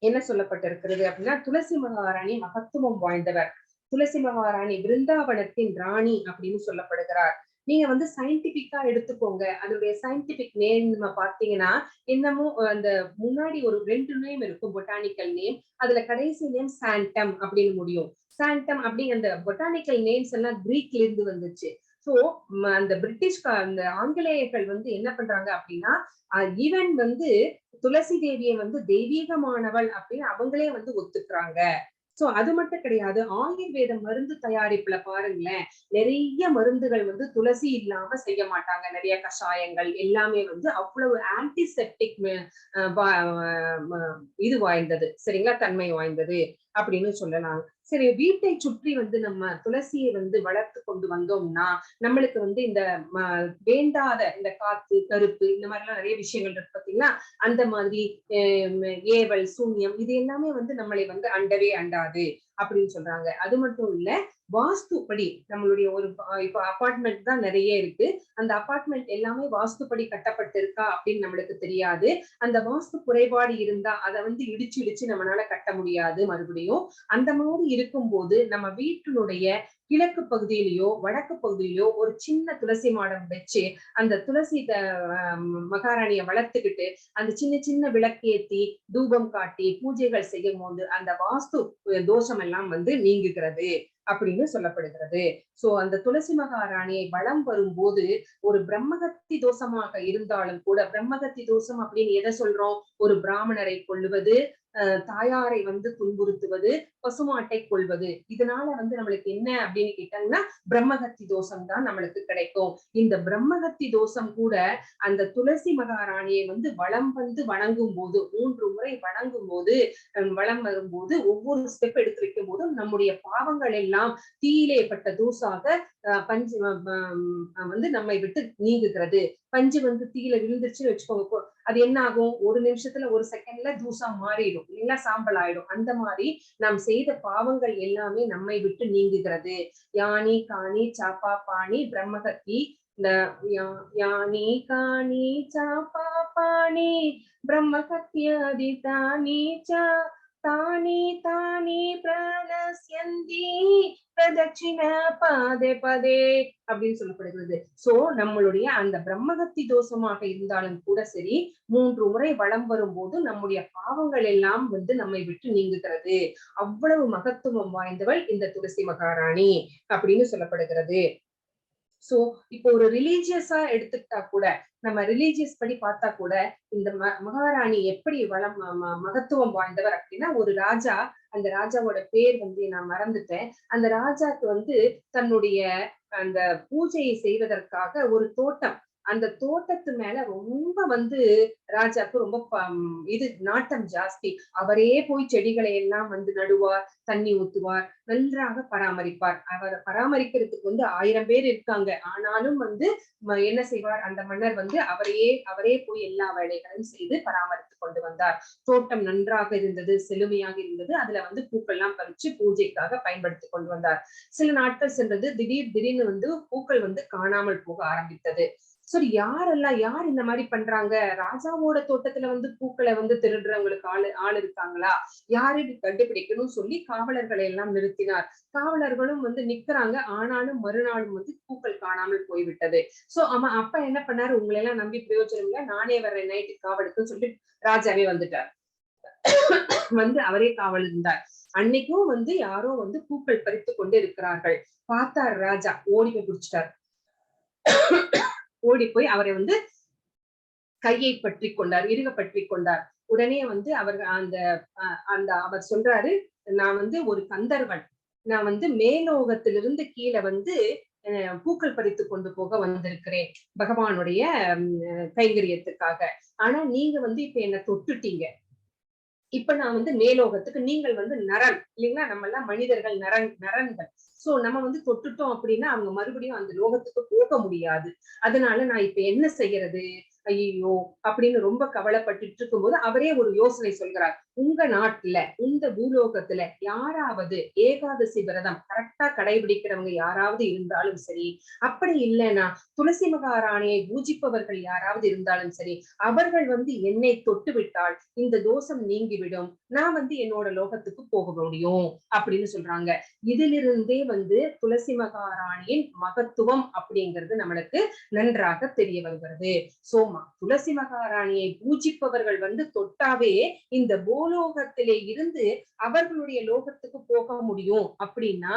A: என்ன சொல்லப்பட்டிருக்கிறது அப்படின்னா, துளசி மகாராணி மகத்துவம் வாய்ந்தவர். துளசி மகாராணி பிருந்தாவனத்தின் ராணி அப்படின்னு சொல்லப்படுகிறார். நீங்க வந்து சயின்டிபிக்கா எடுத்துக்கோங்க. அதனுடைய சயின்டிபிக் நேம் நம்ம பாத்தீங்கன்னா என்னமோ அந்த முன்னாடி ஒரு 2 நேம் இருக்கும், பொட்டானிக்கல் நேம். அதுல கடைசி நேம் சாண்டம் அப்படின்னு முடியும். சாண்டம் அப்படிங்கிற அந்த பொட்டானிக்கல் நேம்ஸ் எல்லாம் கிரீக்ல இருந்து வந்துச்சு. சோ அந்த அந்த ஆங்கிலேயர்கள் வந்து என்ன பண்றாங்க அப்படின்னா ஈவன் வந்து துளசி தேவியை வந்து தெய்வீகமானவள் அப்படின்னு அவங்களே வந்து ஒத்துக்கிறாங்க. சோ அது மட்டும் கிடையாது, ஆயுர்வேத மருந்து தயாரிப்புல பாருங்களேன், நிறைய மருந்துகள் வந்து துளசி இல்லாம செய்ய மாட்டாங்க. நிறைய கஷாயங்கள் எல்லாமே வந்து அவ்வளவு ஆன்டிசெப்டிக் இது வாய்ந்தது, சரிங்களா, தன்மை வாய்ந்தது அப்படின்னு சொல்லலாம். சரி, வீட்டை சுற்றி வந்து நம்ம துளசியை வந்து வளர்த்து கொண்டு வந்தோம்னா நம்மளுக்கு வந்து இந்த வேண்டாத இந்த காத்து கருப்பு இந்த மாதிரி எல்லாம் நிறைய விஷயங்கள் இருக்கு பாத்தீங்களா, அந்த மாதிரி ஏவல் சூன்யம் இது எல்லாமே வந்து நம்மளை வந்து அண்டவே அண்டாது அப்படின்னு சொல்றாங்க. அது மட்டும் இல்ல, வாஸ்துப்படி நம்மளுடைய ஒரு இப்ப அபார்ட்மெண்ட் தான் நிறைய இருக்கு. அந்த அபார்ட்மெண்ட் எல்லாமே வாஸ்துப்படி கட்டப்பட்டு இருக்கா அப்படின்னு நம்மளுக்கு தெரியாது. அந்த வாஸ்து குறைபாடு இருந்தா அதை வந்து இடிச்சு இடிச்சு நம்மளால கட்ட முடியாது மறுபடியும். அந்த மாதிரி இருக்கும்போது நம்ம வீட்டினுடைய கிழக்கு பகுதியிலயோ வடக்கு பகுதியிலயோ ஒரு சின்ன துளசி மாடம் வச்சு அந்த துளசி மகாராணிய வளர்த்துக்கிட்டு அந்த சின்ன சின்ன விளக்கேத்தி தூபம் காட்டி பூஜைகள் செய்யும் போது அந்த வாஸ்து தோஷம் எல்லாம் வந்து நீங்குகிறது அப்படின்னு சொல்லப்படுகிறது. சோ அந்த துளசி மகாராணியை வலம் வரும்போது ஒரு பிரம்மகத்தி தோஷமாக இருந்தாலும் கூட, பிரம்மகத்தி தோஷம் அப்படின்னு எதை சொல்றோம், ஒரு பிராமணரை கொல்லுவது, தாயாரை வந்து துன்புறுத்துவது, பசுமாட்டை கொள்வது, இதனால வந்து நம்மளுக்கு என்ன அப்படின்னு கேட்டாங்கன்னா பிரம்மகத்தி தோஷம் தான் நம்மளுக்கு கிடைக்கும். இந்த பிரம்மகத்தி தோஷம் கூட அந்த துளசி மகாராணியை வந்து வலம் வந்து வணங்கும் போது 3 முறை வணங்கும் போது வலம் வரும்போது ஒவ்வொரு ஸ்டெப் எடுத்து வைக்கும் போதும் நம்முடைய பாவங்கள் எல்லாம் தீயிலே பட்ட தூசாக பஞ்சு வந்து நம்மை விட்டு நீங்குகிறது. பஞ்சு வந்து தீயில விழுந்துருச்சுன்னு வச்சுக்கோங்க, அது என்ன ஆகும், ஒரு நிமிஷத்துல ஒரு செகண்ட்ல தூசா மாறிடும் இல்லைங்களா, சாம்பல் ஆயிடும். அந்த மாதிரி நாம் செய்த பாவங்கள் எல்லாமே நம்மை விட்டு நீங்குகிறது. யானி காணி சாப்பா பாணி பிரம்மகத்தி, இந்த யானி காணி சாப்பா பாணி பிரம்மகத்தியாதி தானி சா தானி தானி பிரணஸ்யந்தி பிரதட்சிண பாதே பதே அப்படின்னு சொல்லப்படுகிறது. சோ நம்மளுடைய அந்த பிரம்மகத்தி தோஷமாக இருந்தாலும் கூட சரி, 3 முறை வலம் வரும்போது நம்முடைய பாவங்கள் எல்லாம் வந்து நம்மை விட்டு நீங்குகிறது. அவ்வளவு மகத்துவம் வாய்ந்தவள் இந்த துளசி மகாராணி அப்படின்னு சொல்லப்படுகிறது. சோ இப்போ ஒரு ரிலீஜியஸா எடுத்துக்கிட்டா கூட, நம்ம ரிலீஜியஸ் படி பார்த்தா கூட இந்த மகாராணி எப்படி மகத்துவம் வாய்ந்தவர் அப்படின்னா, ஒரு ராஜா, அந்த ராஜாவோட பேர் வந்து நான் மறந்துட்டேன். அந்த ராஜாக்கு வந்து தன்னுடைய அந்த பூஜையை செய்வதற்காக ஒரு தோட்டம், அந்த தோட்டத்து மேல ரொம்ப வந்து ராஜாக்கு ரொம்ப இது நாட்டம் ஜாஸ்தி. அவரே போய் செடிகளை எல்லாம் வந்து நடுவார், தண்ணி ஊத்துவார், நன்றாக பராமரிப்பார். அவரை பராமரிக்கிறதுக்கு வந்து 1000 பேர் இருக்காங்க. ஆனாலும் வந்து என்ன செய்வார், அந்த மன்னர் வந்து அவரே போய் எல்லா வேலைகளையும் செய்து பராமரித்து கொண்டு வந்தார். தோட்டம் நன்றாக இருந்தது, செழுமையாக இருந்தது. அதுல வந்து பூக்கள் எல்லாம் பறிச்சு பூஜைக்காக பயன்படுத்தி கொண்டு வந்தார். சில நாட்கள் சென்றது, திடீர்னு வந்து பூக்கள் வந்து காணாமல் போக ஆரம்பித்தது. சரி, யார் இந்த மாதிரி பண்றாங்க, ராஜாவோட தோட்டத்துல வந்து பூக்களை வந்து திருடுறவங்களுக்கு ஆள் இருக்காங்களா, யாரு கண்டுபிடிக்கணும்னு சொல்லி காவலர்களை எல்லாம் நிறுத்தினார். காவலர்களும் வந்து நிக்கிறாங்க. ஆனாலும் மறுநாளும் வந்து பூக்கள் காணாமல் போய்விட்டது. சோ அவன் அப்ப என்ன பண்ணாரு, உங்களை எல்லாம் நம்பி பிரயோஜனம் இல்ல, நானே வர்றேன் நைட்டு காவலுக்குன்னு சொல்லி ராஜாவே வந்துட்டார். வந்து அவரே காவல் இருந்தார். அன்னைக்கும் வந்து யாரோ வந்து பூக்கள் பறித்து கொண்டு இருக்கிறார்கள். பார்த்தார் ராஜா, ஓடி போய் பிடிச்சிட்டார். ஓடி போய் அவரை வந்து கையை பற்றி கொண்டார், இறுக பற்றி கொண்டார். உடனே வந்து அவர் அவர் சொல்றாரு, நான் வந்து ஒரு கந்தர்வன், நான் வந்து மேலோகத்திலிருந்து கீழே வந்து பூக்கள் பறித்து கொண்டு போக வந்திருக்கிறேன் பகவானுடைய கைங்கரியத்துக்காக. ஆனா நீங்க வந்து இப்ப என்ன தொட்டுட்டீங்க, இப்ப நான் வந்து மேலோகத்துக்கு, நீங்கள் வந்து நரன் இல்லைங்களா, நம்ம எல்லாம் மனிதர்கள், நரன்கள். சோ நம்ம வந்து தொட்டுட்டோம் அப்படின்னா அவங்க மறுபடியும் அந்த லோகத்துக்கு போக முடியாது. அதனால நான் இப்ப என்ன செய்யறது, ஐயோ அப்படின்னு ரொம்ப கவலைப்பட்டு இருக்கும்போது அவரே ஒரு யோசனை சொல்கிறார். உங்க நாட்டுல, இந்த பூலோகத்துல யாராவது ஏகாதசி விரதம் கரெக்டா கடைபிடிக்கிறவங்க யாராவது இருந்தாலும் சரி, அப்படி இல்லைன்னா துளசி மகாராணியை பூஜிப்பவர்கள் யாராவது இருந்தாலும் சரி, அவர்கள் வந்து என்னை தொட்டு விட்டால் இந்த தோஷம் நீங்கிவிடும், நான் வந்து என்னோட லோகத்துக்கு போக முடியும் அப்படின்னு சொல்றாங்க. இதிலிருந்தே வந்து துளசி மகாராணியின் மகத்துவம் அப்படிங்கிறது நம்மளுக்கு நன்றாக தெரிய வருகிறது. சோ துளசி மகாராணியை பூஜிப்பவர்கள் வந்து தொட்டாவே இந்த பூலோகத்திலே இருந்து அவர்களுடைய லோகத்துக்கு போக முடியும் அப்படின்னா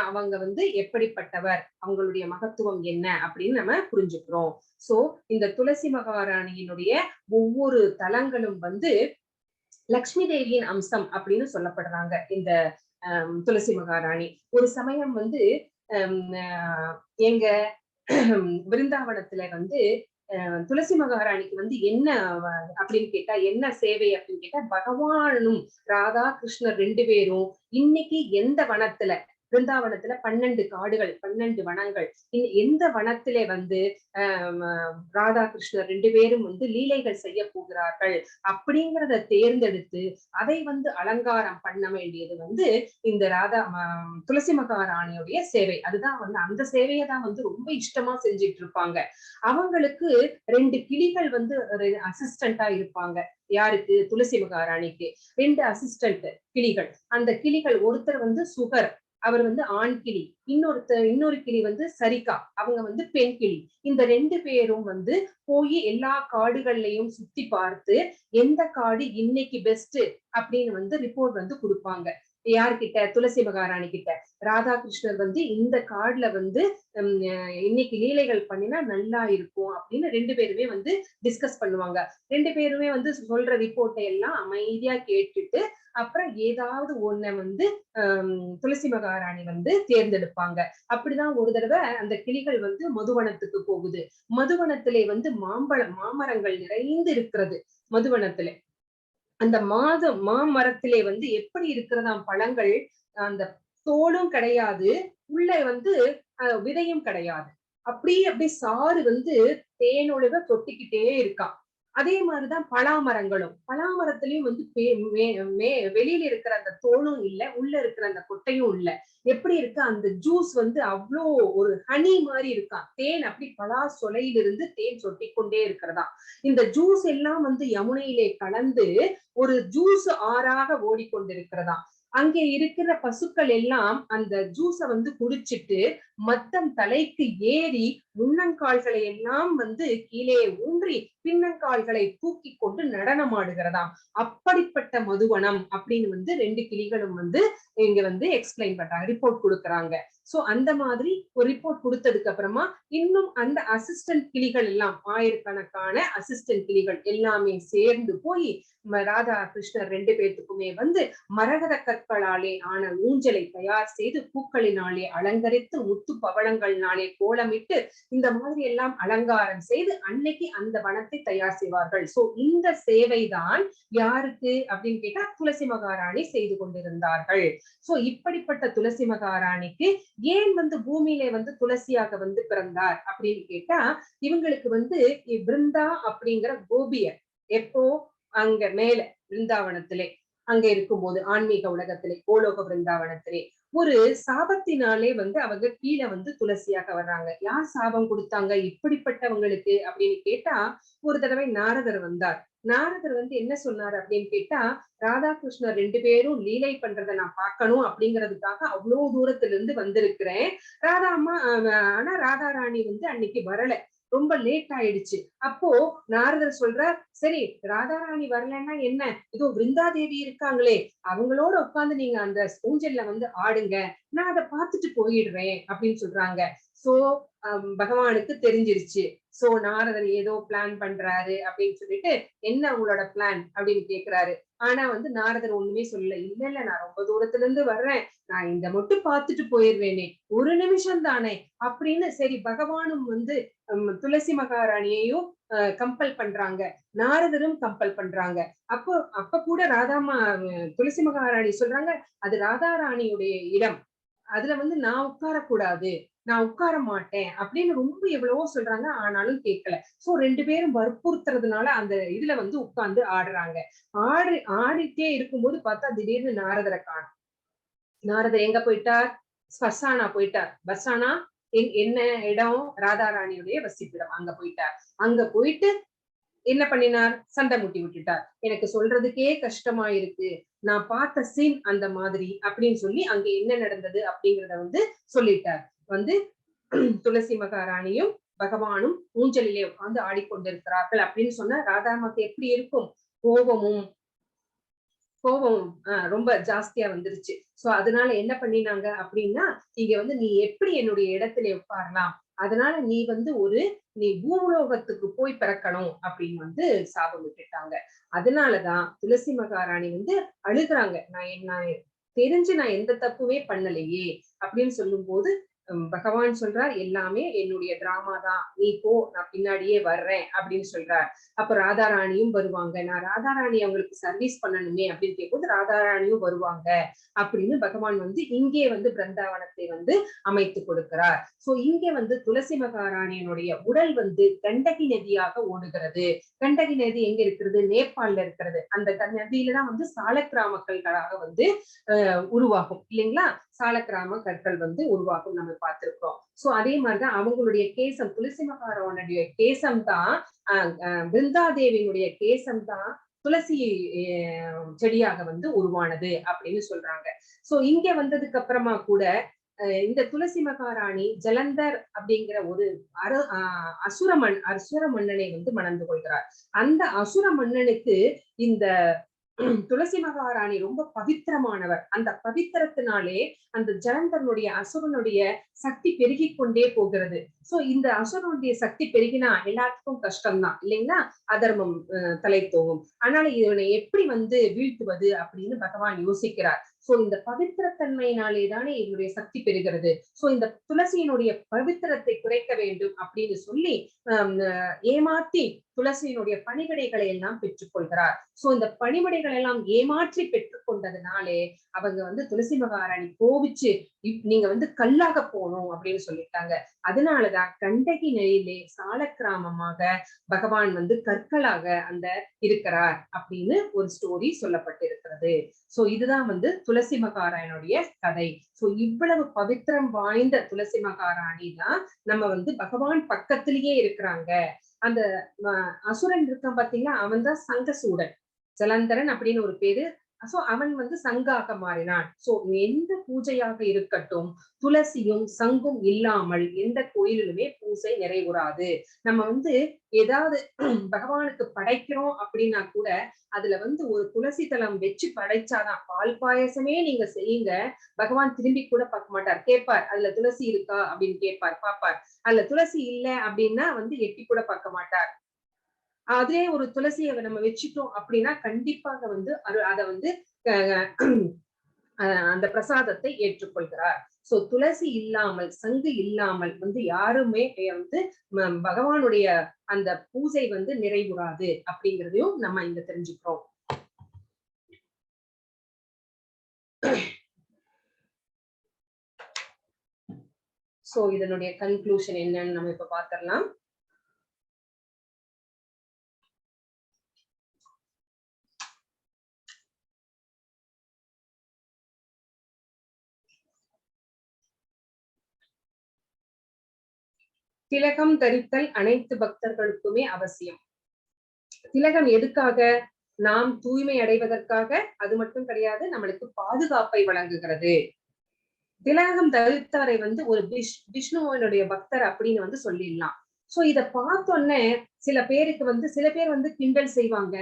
A: அவங்க வந்து எப்படிப்பட்டவர், அவங்களுடைய மகத்துவம் என்ன அப்படின்னு நம்ம புரிஞ்சுக்கிறோம். சோ இந்த துளசி மகாராணியினுடைய ஒவ்வொரு தலங்களும் வந்து லக்ஷ்மி தேவியின் அம்சம் அப்படின்னு சொல்லப்படுறாங்க. இந்த துளசி மகாராணி ஒரு சமயம் வந்து எங்க விருந்தாவனத்துல வந்து துளசி மகாராணிக்கு வந்து என்ன அப்படின்னு கேட்டா, என்ன சேவை அப்படின்னு கேட்டா, பகவானும் ராதா கிருஷ்ணர் 2 பேரும் இன்னைக்கு எந்த வனத்துல, பிருந்தாவனத்துல 12 காடுகள், 12 வனங்கள், எந்த வனத்திலே வந்து ராதா கிருஷ்ணர் 2 பேரும் வந்து லீலைகள் செய்ய போகிறார்கள் அப்படிங்கிறத தேர்ந்தெடுத்து அதை வந்து அலங்காரம் பண்ண வேண்டியது வந்து இந்த துளசி மகாராணியுடைய சேவை. அதுதான் வந்து அந்த சேவையை தான் வந்து ரொம்ப இஷ்டமா செஞ்சுட்டு இருப்பாங்க. அவங்களுக்கு 2 கிளிகள் வந்து அசிஸ்டண்டா இருப்பாங்க. யாருக்கு, துளசி மகாராணிக்கு 2 அசிஸ்டன்ட் கிளிகள். அந்த கிளிகள், ஒருத்தர் வந்து சுகர், அவர் வந்து ஆண் கிளி, இன்னொரு கிளி வந்து சரிகா, அவங்க வந்து பெண் கிளி. இந்த 2 பேரும் வந்து போய் எல்லா காடுகள்லயும் சுத்தி பார்த்து எந்த காடு இன்னைக்கு பெஸ்ட் அப்படின்னு வந்து ரிப்போர்ட் வந்து கொடுப்பாங்க. யார்கிட்ட, துளசி மகாராணி கிட்ட. ராதா கிருஷ்ணர் வந்து இந்த காடுல வந்து இன்னைக்கு லீலைகள் பண்ணினா நல்லா இருக்கும் அப்படின்னு 2 பேருமே வந்து டிஸ்கஸ் பண்ணுவாங்க. 2 பேருமே வந்து சொல்ற ரிப்போர்ட்டை எல்லாம் அமைதியா கேட்டுட்டு அப்புறம் ஏதாவது ஒண்ண வந்து துளசி மகாராணி வந்து தேர்ந்தெடுப்பாங்க. அப்படிதான் ஒரு தடவை அந்த கிளிகள் வந்து மதுவனத்துக்கு போகுது. மதுவனத்திலே வந்து மாமரங்கள் நிறைந்து இருக்கிறது மதுவனத்திலே. அந்த மாமரத்திலே வந்து எப்படி இருக்கிறதாம் பழங்கள், அந்த தோலும் கிடையாது, உள்ள வந்து விதையும் கிடையாது. அப்படி சாறு வந்து தேனொழுக கொட்டிக்கிட்டே இருக்கான். அதே மாதிரிதான் பலாமரங்களும், பலாமரத்திலயும் வந்து வெளியில இருக்கிற அந்த தோலும் இல்ல, உள்ள இருக்கிற அந்த கொட்டையும் இல்ல. எப்படி இருக்கு அந்த ஜூஸ் வந்து அவ்வளோ ஒரு ஹனி மாதிரி இருக்கான். தேன் அப்படி பலா சொலையிலிருந்து தேன் சொட்டிக்கொண்டே இருக்கிறதா. இந்த ஜூஸ் எல்லாம் வந்து யமுனையிலே கலந்து ஒரு ஜூஸ் ஆறாக ஓடிக்கொண்டிருக்கிறதா. அங்கே இருக்கிற பசுக்கள் எல்லாம் அந்த ஜூஸ வந்து குடிச்சிட்டு மத்தம் தலைக்கு ஏறி முன்னங்கால்களை எல்லாம் வந்து கீழே ஊன்றி பின்னங்கால்களை தூக்கி கொண்டு நடனமாடுகிறதாம். அப்படிப்பட்ட மதுவனம் அப்படின்னு வந்து 2 கிளிகளும் வந்து இங்க வந்து எக்ஸ்பிளைன் பண்றாங்க, ரிப்போர்ட் கொடுக்குறாங்க. சோ அந்த மாதிரி ஒரு ரிப்போர்ட் கொடுத்ததுக்கு அப்புறமா இன்னும் அந்த அசிஸ்டன்ட் கிளிகள் எல்லாம், ஆயிரக்கணக்கான அசிஸ்டன்ட் கிளிகள் எல்லாமே சேர்ந்து போய் ராதா கிருஷ்ணர் 2 பேத்துக்குமே வந்து மரகத கற்களாலே ஆன ஊஞ்சலை தயார் செய்து பூக்களினாலே அலங்கரித்து முத்து பவளங்கள்னாலே கோலமிட்டு இந்த மாதிரி எல்லாம் அலங்காரம் செய்து அன்னைக்கு அந்த வனத்தை தயார் செய்வார்கள். சோ இந்த சேவைதான் யாருக்கு அப்படின்னு கேட்டா துளசி மகாராணி செய்து கொண்டிருந்தார்கள். சோ இப்படிப்பட்ட துளசி மகாராணிக்கு ஏன் வந்து பூமியிலே வந்து துளசியாக வந்து பிறந்தார் அப்படின்னு கேட்டா, இவங்களுக்கு வந்து பிருந்தா அப்படிங்கிற கோபியர் எப்போ அங்க மேல பிருந்தாவனத்திலே அங்க இருக்கும்போது ஆன்மீக உலகத்திலே கோலோக பிருந்தாவனத்திலே ஒரு சாபத்தினாலே வந்து அவங்க கீழே வந்து துளசியாக வர்றாங்க. யார் சாபம் கொடுத்தாங்க இப்படிப்பட்டவங்களுக்கு அப்படின்னு கேட்டா, ஒரு தடவை நாரதர் வந்தார். நாரதர் வந்து என்ன சொன்னார் அப்படின்னு கேட்டா, ராதாகிருஷ்ணர் 2 பேரும் லீலை பண்றதை நான் பார்க்கணும் அப்படிங்கிறதுக்காக அவ்வளவு தூரத்துல இருந்து வந்திருக்கிறேன். ராதா அம்மா ஆனா ராதா ராணி வந்து அன்னைக்கு வரல. ரொம்ப லேட் ஆயிடுச்சு. அப்போ நாரதர் சொல்றார், சரி ராதாராணி வரலன்னா என்ன, இதோ விருந்தாதேவி இருக்காங்களே, அவங்களோட உட்கார்ந்து நீங்க அந்த ஊஞ்சல்ல வந்து ஆடுங்க, நான் அதை பார்த்துட்டு போயிடுறேன் அப்படின்னு சொல்றாங்க. சோ பகவானுக்கு தெரிஞ்சிருச்சு. சோ நாரதர் ஏதோ பிளான் பண்றாரு அப்படின்னு சொல்லிட்டு, என்ன உங்களோட பிளான் அப்படின்னு கேக்குறாரு. ஆனா வந்து நாரதர் ஒண்ணுமே சொல்லல. இல்ல இல்ல, நான் ரொம்ப தூரத்துல இருந்து வர்றேன், நான் இந்த மட்டும் பார்த்துட்டு போயிடுவேனே, ஒரு நிமிஷம் தானே அப்படின்னு. சரி பகவானும் வந்து துளசி மகாராணியையும் கம்பல் பண்றாங்க, நாரதரும் கம்பல் பண்றாங்க. அப்ப கூட ராதாமா துளசி மகாராணி சொல்றாங்க, அது ராதாராணியுடைய இடம், அதுல வந்து நான் உட்காரக்கூடாது, நான் உட்கார மாட்டேன் அப்படின்னு ரொம்ப எவ்வளவோ சொல்றாங்க. ஆனாலும் கேட்கல. சோ 2 பேரும் வற்புறுத்துறதுனால அந்த இதுல வந்து உட்கார்ந்து ஆடுறாங்க. ஆடிட்டே இருக்கும்போது பார்த்தா திடீர்னு நாரதரை காணோம். நாரதர் எங்க போயிட்டார்? ஸ்பர்சானா போயிட்டார். பர்சானா என்ன இடம்? ராதாராணியுடைய வசிப்பிடம், அங்க போயிட்டார். அங்க போயிட்டு என்ன பண்ணினார்? சண்டை முட்டி விட்டுட்டார். எனக்கு சொல்றதுக்கே கஷ்டமா இருக்கு, நான் பார்த்த சீன் அந்த மாதிரி அப்படின்னு சொல்லி அங்க என்ன நடந்தது அப்படிங்கறத வந்து சொல்லிட்டார். வந்து துளசி மகாராணியும் பகவானும் ஊஞ்சலிலே உட்கார்ந்து ஆடிக்கொண்டிருக்கிறார்கள் அப்படின்னு சொன்னா ராதாமாக்கு எப்படி இருக்கும்? கோபமும் கோபம் ரொம்ப ஜாஸ்தியா வந்துருச்சு. சோ அதனால என்ன பண்ணினாங்க அப்படின்னா, இங்க வந்து நீ எப்படி என்னுடைய இடத்துல உட்காரலாம், அதனால நீ வந்து நீ பூலோகத்துக்கு போய் பிறக்கணும் அப்படின்னு வந்து சாபம் விட்டுட்டாங்க. அதனாலதான் துளசி மகாராணி வந்து அழுகுறாங்க. நான் தெரிஞ்சு நான் எந்த தப்புமே பண்ணலையே அப்படின்னு சொல்லும் போது பகவான் சொல்றார், எல்லாமே என்னுடைய டிராமா தான், நீ போ, நான் பின்னாடியே வர்றேன் அப்படின்னு சொல்றார். அப்ப ராதாராணியும் வருவாங்க, நான் ராதாராணி அவங்களுக்கு சர்வீஸ் பண்ணணுமே அப்படின்னு கேட்கும்போது ராதாராணியும் வருவாங்க அப்படின்னு பகவான் வந்து இங்கே வந்து பிருந்தாவனத்தை வந்து அமைத்து கொடுக்கிறார். சோ இங்கே வந்து துளசி மகாராணியனுடைய உடல் வந்து கண்டகி நதியாக ஓடுகிறது. கண்டகி நதி எங்க இருக்கிறது? நேபாள்ல இருக்கிறது. அந்த நதியில தான் வந்து சாலக்கிராமக்கள்களாக வந்து உருவாகும் இல்லைங்களா? சாலக்கிராம கற்கள் வந்து உருவாகும், நம்ம பார்த்திருக்கிறோம். சோ அதே மாதிரிதான் அவங்களுடைய கேசம், துளசி மகாராணியுடைய கேசம் தான் பிருந்தாதேவியினுடைய கேசம் தான் துளசி செடியாக வந்து உருவானது அப்படின்னு சொல்றாங்க. சோ இங்க வந்ததுக்கு அப்புறமா கூட இந்த துளசி மகாராணி ஜலந்தர் அப்படிங்கிற ஒரு அசுர மன்னனை வந்து மணந்து கொள்கிறார். அந்த அசுர மன்னனுக்கு இந்த துளசி மகாராணி ரொம்ப பவித்திரமானவர். அந்த பவித்திரத்தினாலே அந்த ஜலந்தரனுடைய அசுரனுடைய சக்தி பெருகி கொண்டே போகிறது. சோ இந்த அசுரனுடைய சக்தி பெருகினா எல்லாத்துக்கும் கஷ்டம்தான் இல்லைங்களா? அதர்மம் தலை தோவும். அதனால இவனை எப்படி வந்து வீழ்த்துவது அப்படின்னு பகவான் யோசிக்கிறார். சோ இந்த பவித்திரத்தன்மையினாலே தானே இவனுடைய சக்தி பெறுகிறது. சோ இந்த துளசியினுடைய பவித்திரத்தை குறைக்க வேண்டும் அப்படின்னு சொல்லி ஏமாத்தி துளசியினுடைய பணிவிடைகளை எல்லாம் பெற்றுக்கொள்கிறார். சோ இந்த பணிவிடைகள் எல்லாம் ஏமாற்றி பெற்றுக்கொண்டதுனாலே அவங்க வந்து துளசி மகாராணி கோவிச்சு நீங்க வந்து கல்லாக போகணும் அப்படின்னு சொல்லிட்டாங்க. அதனாலதான் கண்டகி நதியிலே சாலக்கிராமமாக பகவான் வந்து கற்களாக அந்த இருக்கிறார் அப்படின்னு ஒரு ஸ்டோரி சொல்லப்பட்டிருக்கிறது. சோ இதுதான் வந்து துளசி மகாராணியுடைய கதை. சோ இவ்வளவு பவித்திரம் வாய்ந்த துளசி மகாராணி தான் நம்ம வந்து பகவான் பக்கத்திலேயே இருக்கிறாங்க. அந்த அசுரன் இருக்கான் பாத்தீங்கன்னா, அவன் தான் சங்கசூடன், ஜலந்தரன் அப்படின்னு ஒரு பேரு. சோ அவன் வந்து சங்காக மாறினான். சோ எந்த பூஜையாக இருக்கட்டும், துளசியும் சங்கும் இல்லாமல் எந்த கோயிலிலுமே பூஜை நிறைவுறாது. நம்ம வந்து ஏதாவது பகவானுக்கு படைக்கிறோம் அப்படின்னா கூட அதுல வந்து ஒரு துளசி தளம் வச்சு படைச்சாதான், பால் பாயசமே நீங்க செய்யுங்க, பகவான் திரும்பி கூட பார்க்க மாட்டார். கேட்பார், அதுல துளசி இருக்கா அப்படின்னு கேட்பார், பாப்பார். அதுல துளசி இல்ல அப்படின்னா வந்து எட்டி கூட பார்க்க மாட்டார். அதே ஒரு துளசியை நம்ம வச்சுட்டோம் அப்படின்னா கண்டிப்பாக வந்து அதை வந்து அந்த பிரசாதத்தை ஏற்றுக்கொள்கிறார். சோ துளசி இல்லாமல், சங்கு இல்லாமல் வந்து யாருமே வந்து பகவானுடைய அந்த பூஜை வந்து நிறைவுறாது அப்படிங்கிறதையும் நம்ம இங்க தெரிஞ்சுக்கிறோம். சோ இதனுடைய கன்க்ளூஷன் என்னன்னு நம்ம இப்ப பாத்திரலாம். திலகம் தரித்தல் அனைத்து பக்தர்களுக்குமே அவசியம். திலகம் எதுக்காக? நாம் தூய்மை அடைவதற்காக. அது மட்டும் கிடையாது, நம்மளுக்கு பாதுகாப்பை வழங்குகிறது. திலகம் தரித்தவரை வந்து ஒரு விஷ்ணுவனுடைய பக்தர் அப்படின்னு வந்து சொல்லிடலாம். சோ இத பார்த்தோன்னே சில பேர் கிண்டல் செய்வாங்க,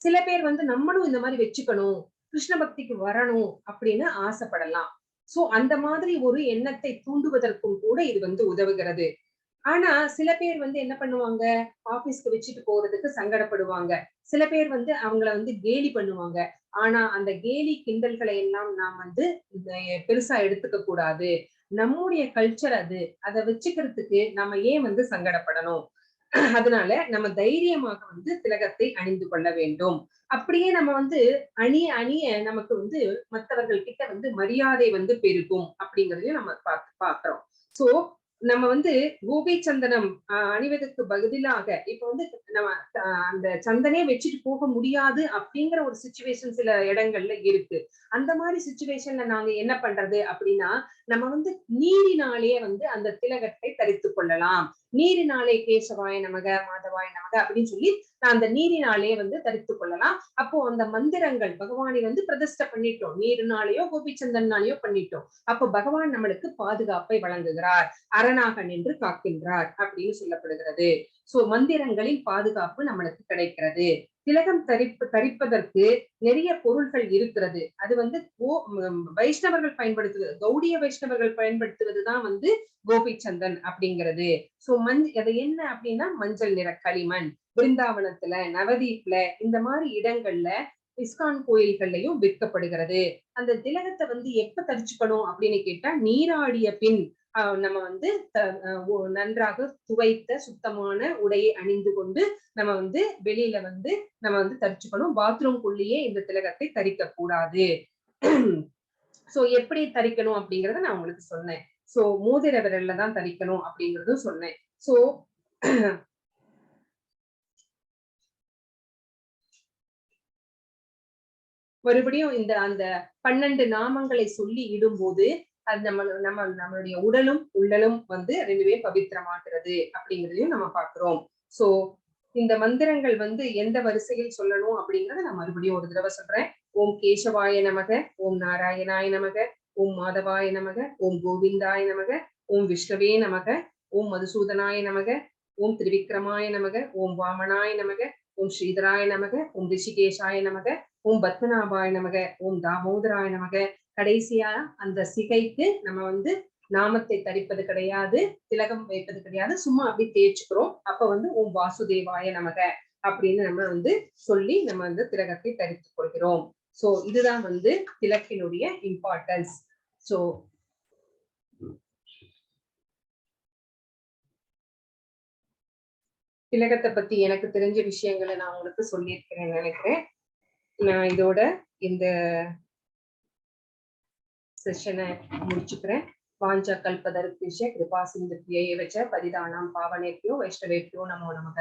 A: சில பேர் நம்மளும் இந்த மாதிரி வச்சுக்கணும், கிருஷ்ண பக்திக்கு வரணும் அப்படின்னு ஆசைப்படலாம். சோ அந்த மாதிரி ஒரு எண்ணத்தை தூண்டுவதற்கும் கூட இது உதவுகிறது. ஆனா சில பேர் என்ன பண்ணுவாங்க, ஆபீஸ்க்கு வச்சுட்டு போறதுக்கு சங்கடப்படுவாங்க. சில பேர் அவங்கள கேலி பண்ணுவாங்க. ஆனா அந்த கேலி கிண்டல்களை எல்லாம் நாம் பெருசா எடுத்துக்க கூடாது. நம்முடைய கல்ச்சர் அது. அத வச்சுக்கிறதுக்கு நம்ம ஏன் சங்கடப்படணும்? அதனால நம்ம தைரியமாக திலகத்தை அணிந்து கொள்ள வேண்டும். அப்படியே நம்ம அணிய அணிய நமக்கு மற்றவர்கள் கிட்ட மரியாதை பெருகும் அப்படிங்கறதையும் நம்ம பாக்குறோம். சோ நம்ம கோபி சந்தனம் அணிவதற்கு பதிலாக இப்ப நம்ம அந்த சந்தனே வச்சுட்டு போக முடியாது அப்படிங்கிற ஒரு சிச்சுவேஷன் சில இடங்கள்ல இருக்கு. அந்த மாதிரி சிச்சுவேஷன்ல நாங்க என்ன பண்றது அப்படின்னா, நம்ம நீரினாலே அந்த திலகத்தை தரித்துக் கொள்ளலாம். நீரினாலே கேசவாய நமக மாதவாய நமக அப்படின்னு சொல்லி அந்த நீரினாலே தரித்துக் கொள்ளலாம். அப்போ அந்த மந்திரங்கள் பகவானை பிரதிஷ்டை பண்ணிட்டோம், நீரினாலேயோ கோபிச்சந்தனாலேயோ பண்ணிட்டோம். அப்போ பகவான் நம்மளுக்கு பாதுகாப்பை வழங்குகிறார், அரணாக நின்று காக்கின்றார் அப்படின்னு சொல்லப்படுகிறது. சோ மந்திரங்களின் பாதுகாப்பு நம்மளுக்கு கிடைக்கிறது. திலகம் தரிப்பதற்கு நிறைய பொருள்கள் இருக்கிறது. அது வைஷ்ணவர்கள் பயன்படுத்துவது, கௌடிய வைஷ்ணவர்கள் பயன்படுத்துவதுதான் கோபிச்சந்தன் அப்படிங்கிறது. சோ அது என்ன அப்படின்னா, மஞ்சள் நிற களிமண் பிருந்தாவனத்துல, நவதீப்ல, இந்த மாதிரி இடங்கள்ல, இஸ்கான் கோயில்கள்லயும் விற்கப்படுகிறது. அந்த திலகத்தை எப்ப தரிச்சுக்கணும் அப்படின்னு கேட்டா, நீராடிய பின் நம்ம நன்றாக துவைத்த சுத்தமான உடையை அணிந்து கொண்டு நம்ம வெளியில நம்ம தரிச்சுக்கணும். பாத்ரூம்குள்ளேயே இந்த திலகத்தை தரிக்க கூடாது. சோ எப்படி தரிக்கணும் அப்படிங்கறத நான் உங்களுக்கு சொன்னேன். சோ மோதிர விரல்ல தான் தரிக்கணும் அப்படிங்கறதும் சொன்னேன். சோ மறுபடியும் அந்த 12 நாமங்களை சொல்லி இடும்போது அது நம்மளுடைய உடலும் உள்ளலும் ரெண்டுமே பவித்திரமாகிறது அப்படிங்கிறதையும் நம்ம பாக்குறோம். சோ இந்த மந்திரங்கள் எந்த வரிசையில் சொல்லணும் அப்படிங்கறத நான் மறுபடியும் ஒரு தடவை சொல்றேன். ஓம் கேசவாய நமக, ஓம் நாராயணாய நமக, ஓம் மாதவாய நமக, ஓம் கோவிந்தாய நமக, ஓம் விஷ்ணவே நமக, ஓம் மதுசூதனாய நமக, ஓம் திரிவிக்ரமாய நமக, ஓம் வாமனாய நமக, ஓம் ஸ்ரீதராய நமக, ஓம் ரிஷிகேஷாய நமக, ஓம் பத்மநாபாய நமக, ஓம் தாமோதராய நமக. கடைசியா அந்த சிகைக்கு நம்ம நாமத்தை தரிப்பது கிடையாது, திலகம் வைப்பது கிடையாது, சும்மா அப்படி தேய்ச்சுக்கிறோம். அப்ப ஓம் வாசுதேவாய நமக அப்படின்னு நம்ம சொல்லி நம்ம திலகத்தை தரித்துக் கொள்கிறோம். சோ இதுதான் திலக்கினுடைய இம்பார்ட்டன்ஸ். சோ திலகத்தை பத்தி எனக்கு தெரிஞ்ச விஷயங்களை நான் உங்களுக்கு சொல்லியிருக்கிறேன்னு நினைக்கிறேன். நான் இதோட இந்த செஷனை முடிச்சுக்கிறேன். வாஞ்சா கல்பதருக்ஷ கிருபா சிந்து பிரியேவச பதிதானாம் பாவனேப்யோ வைஷ்ணவேப்யோ நமோ நமக.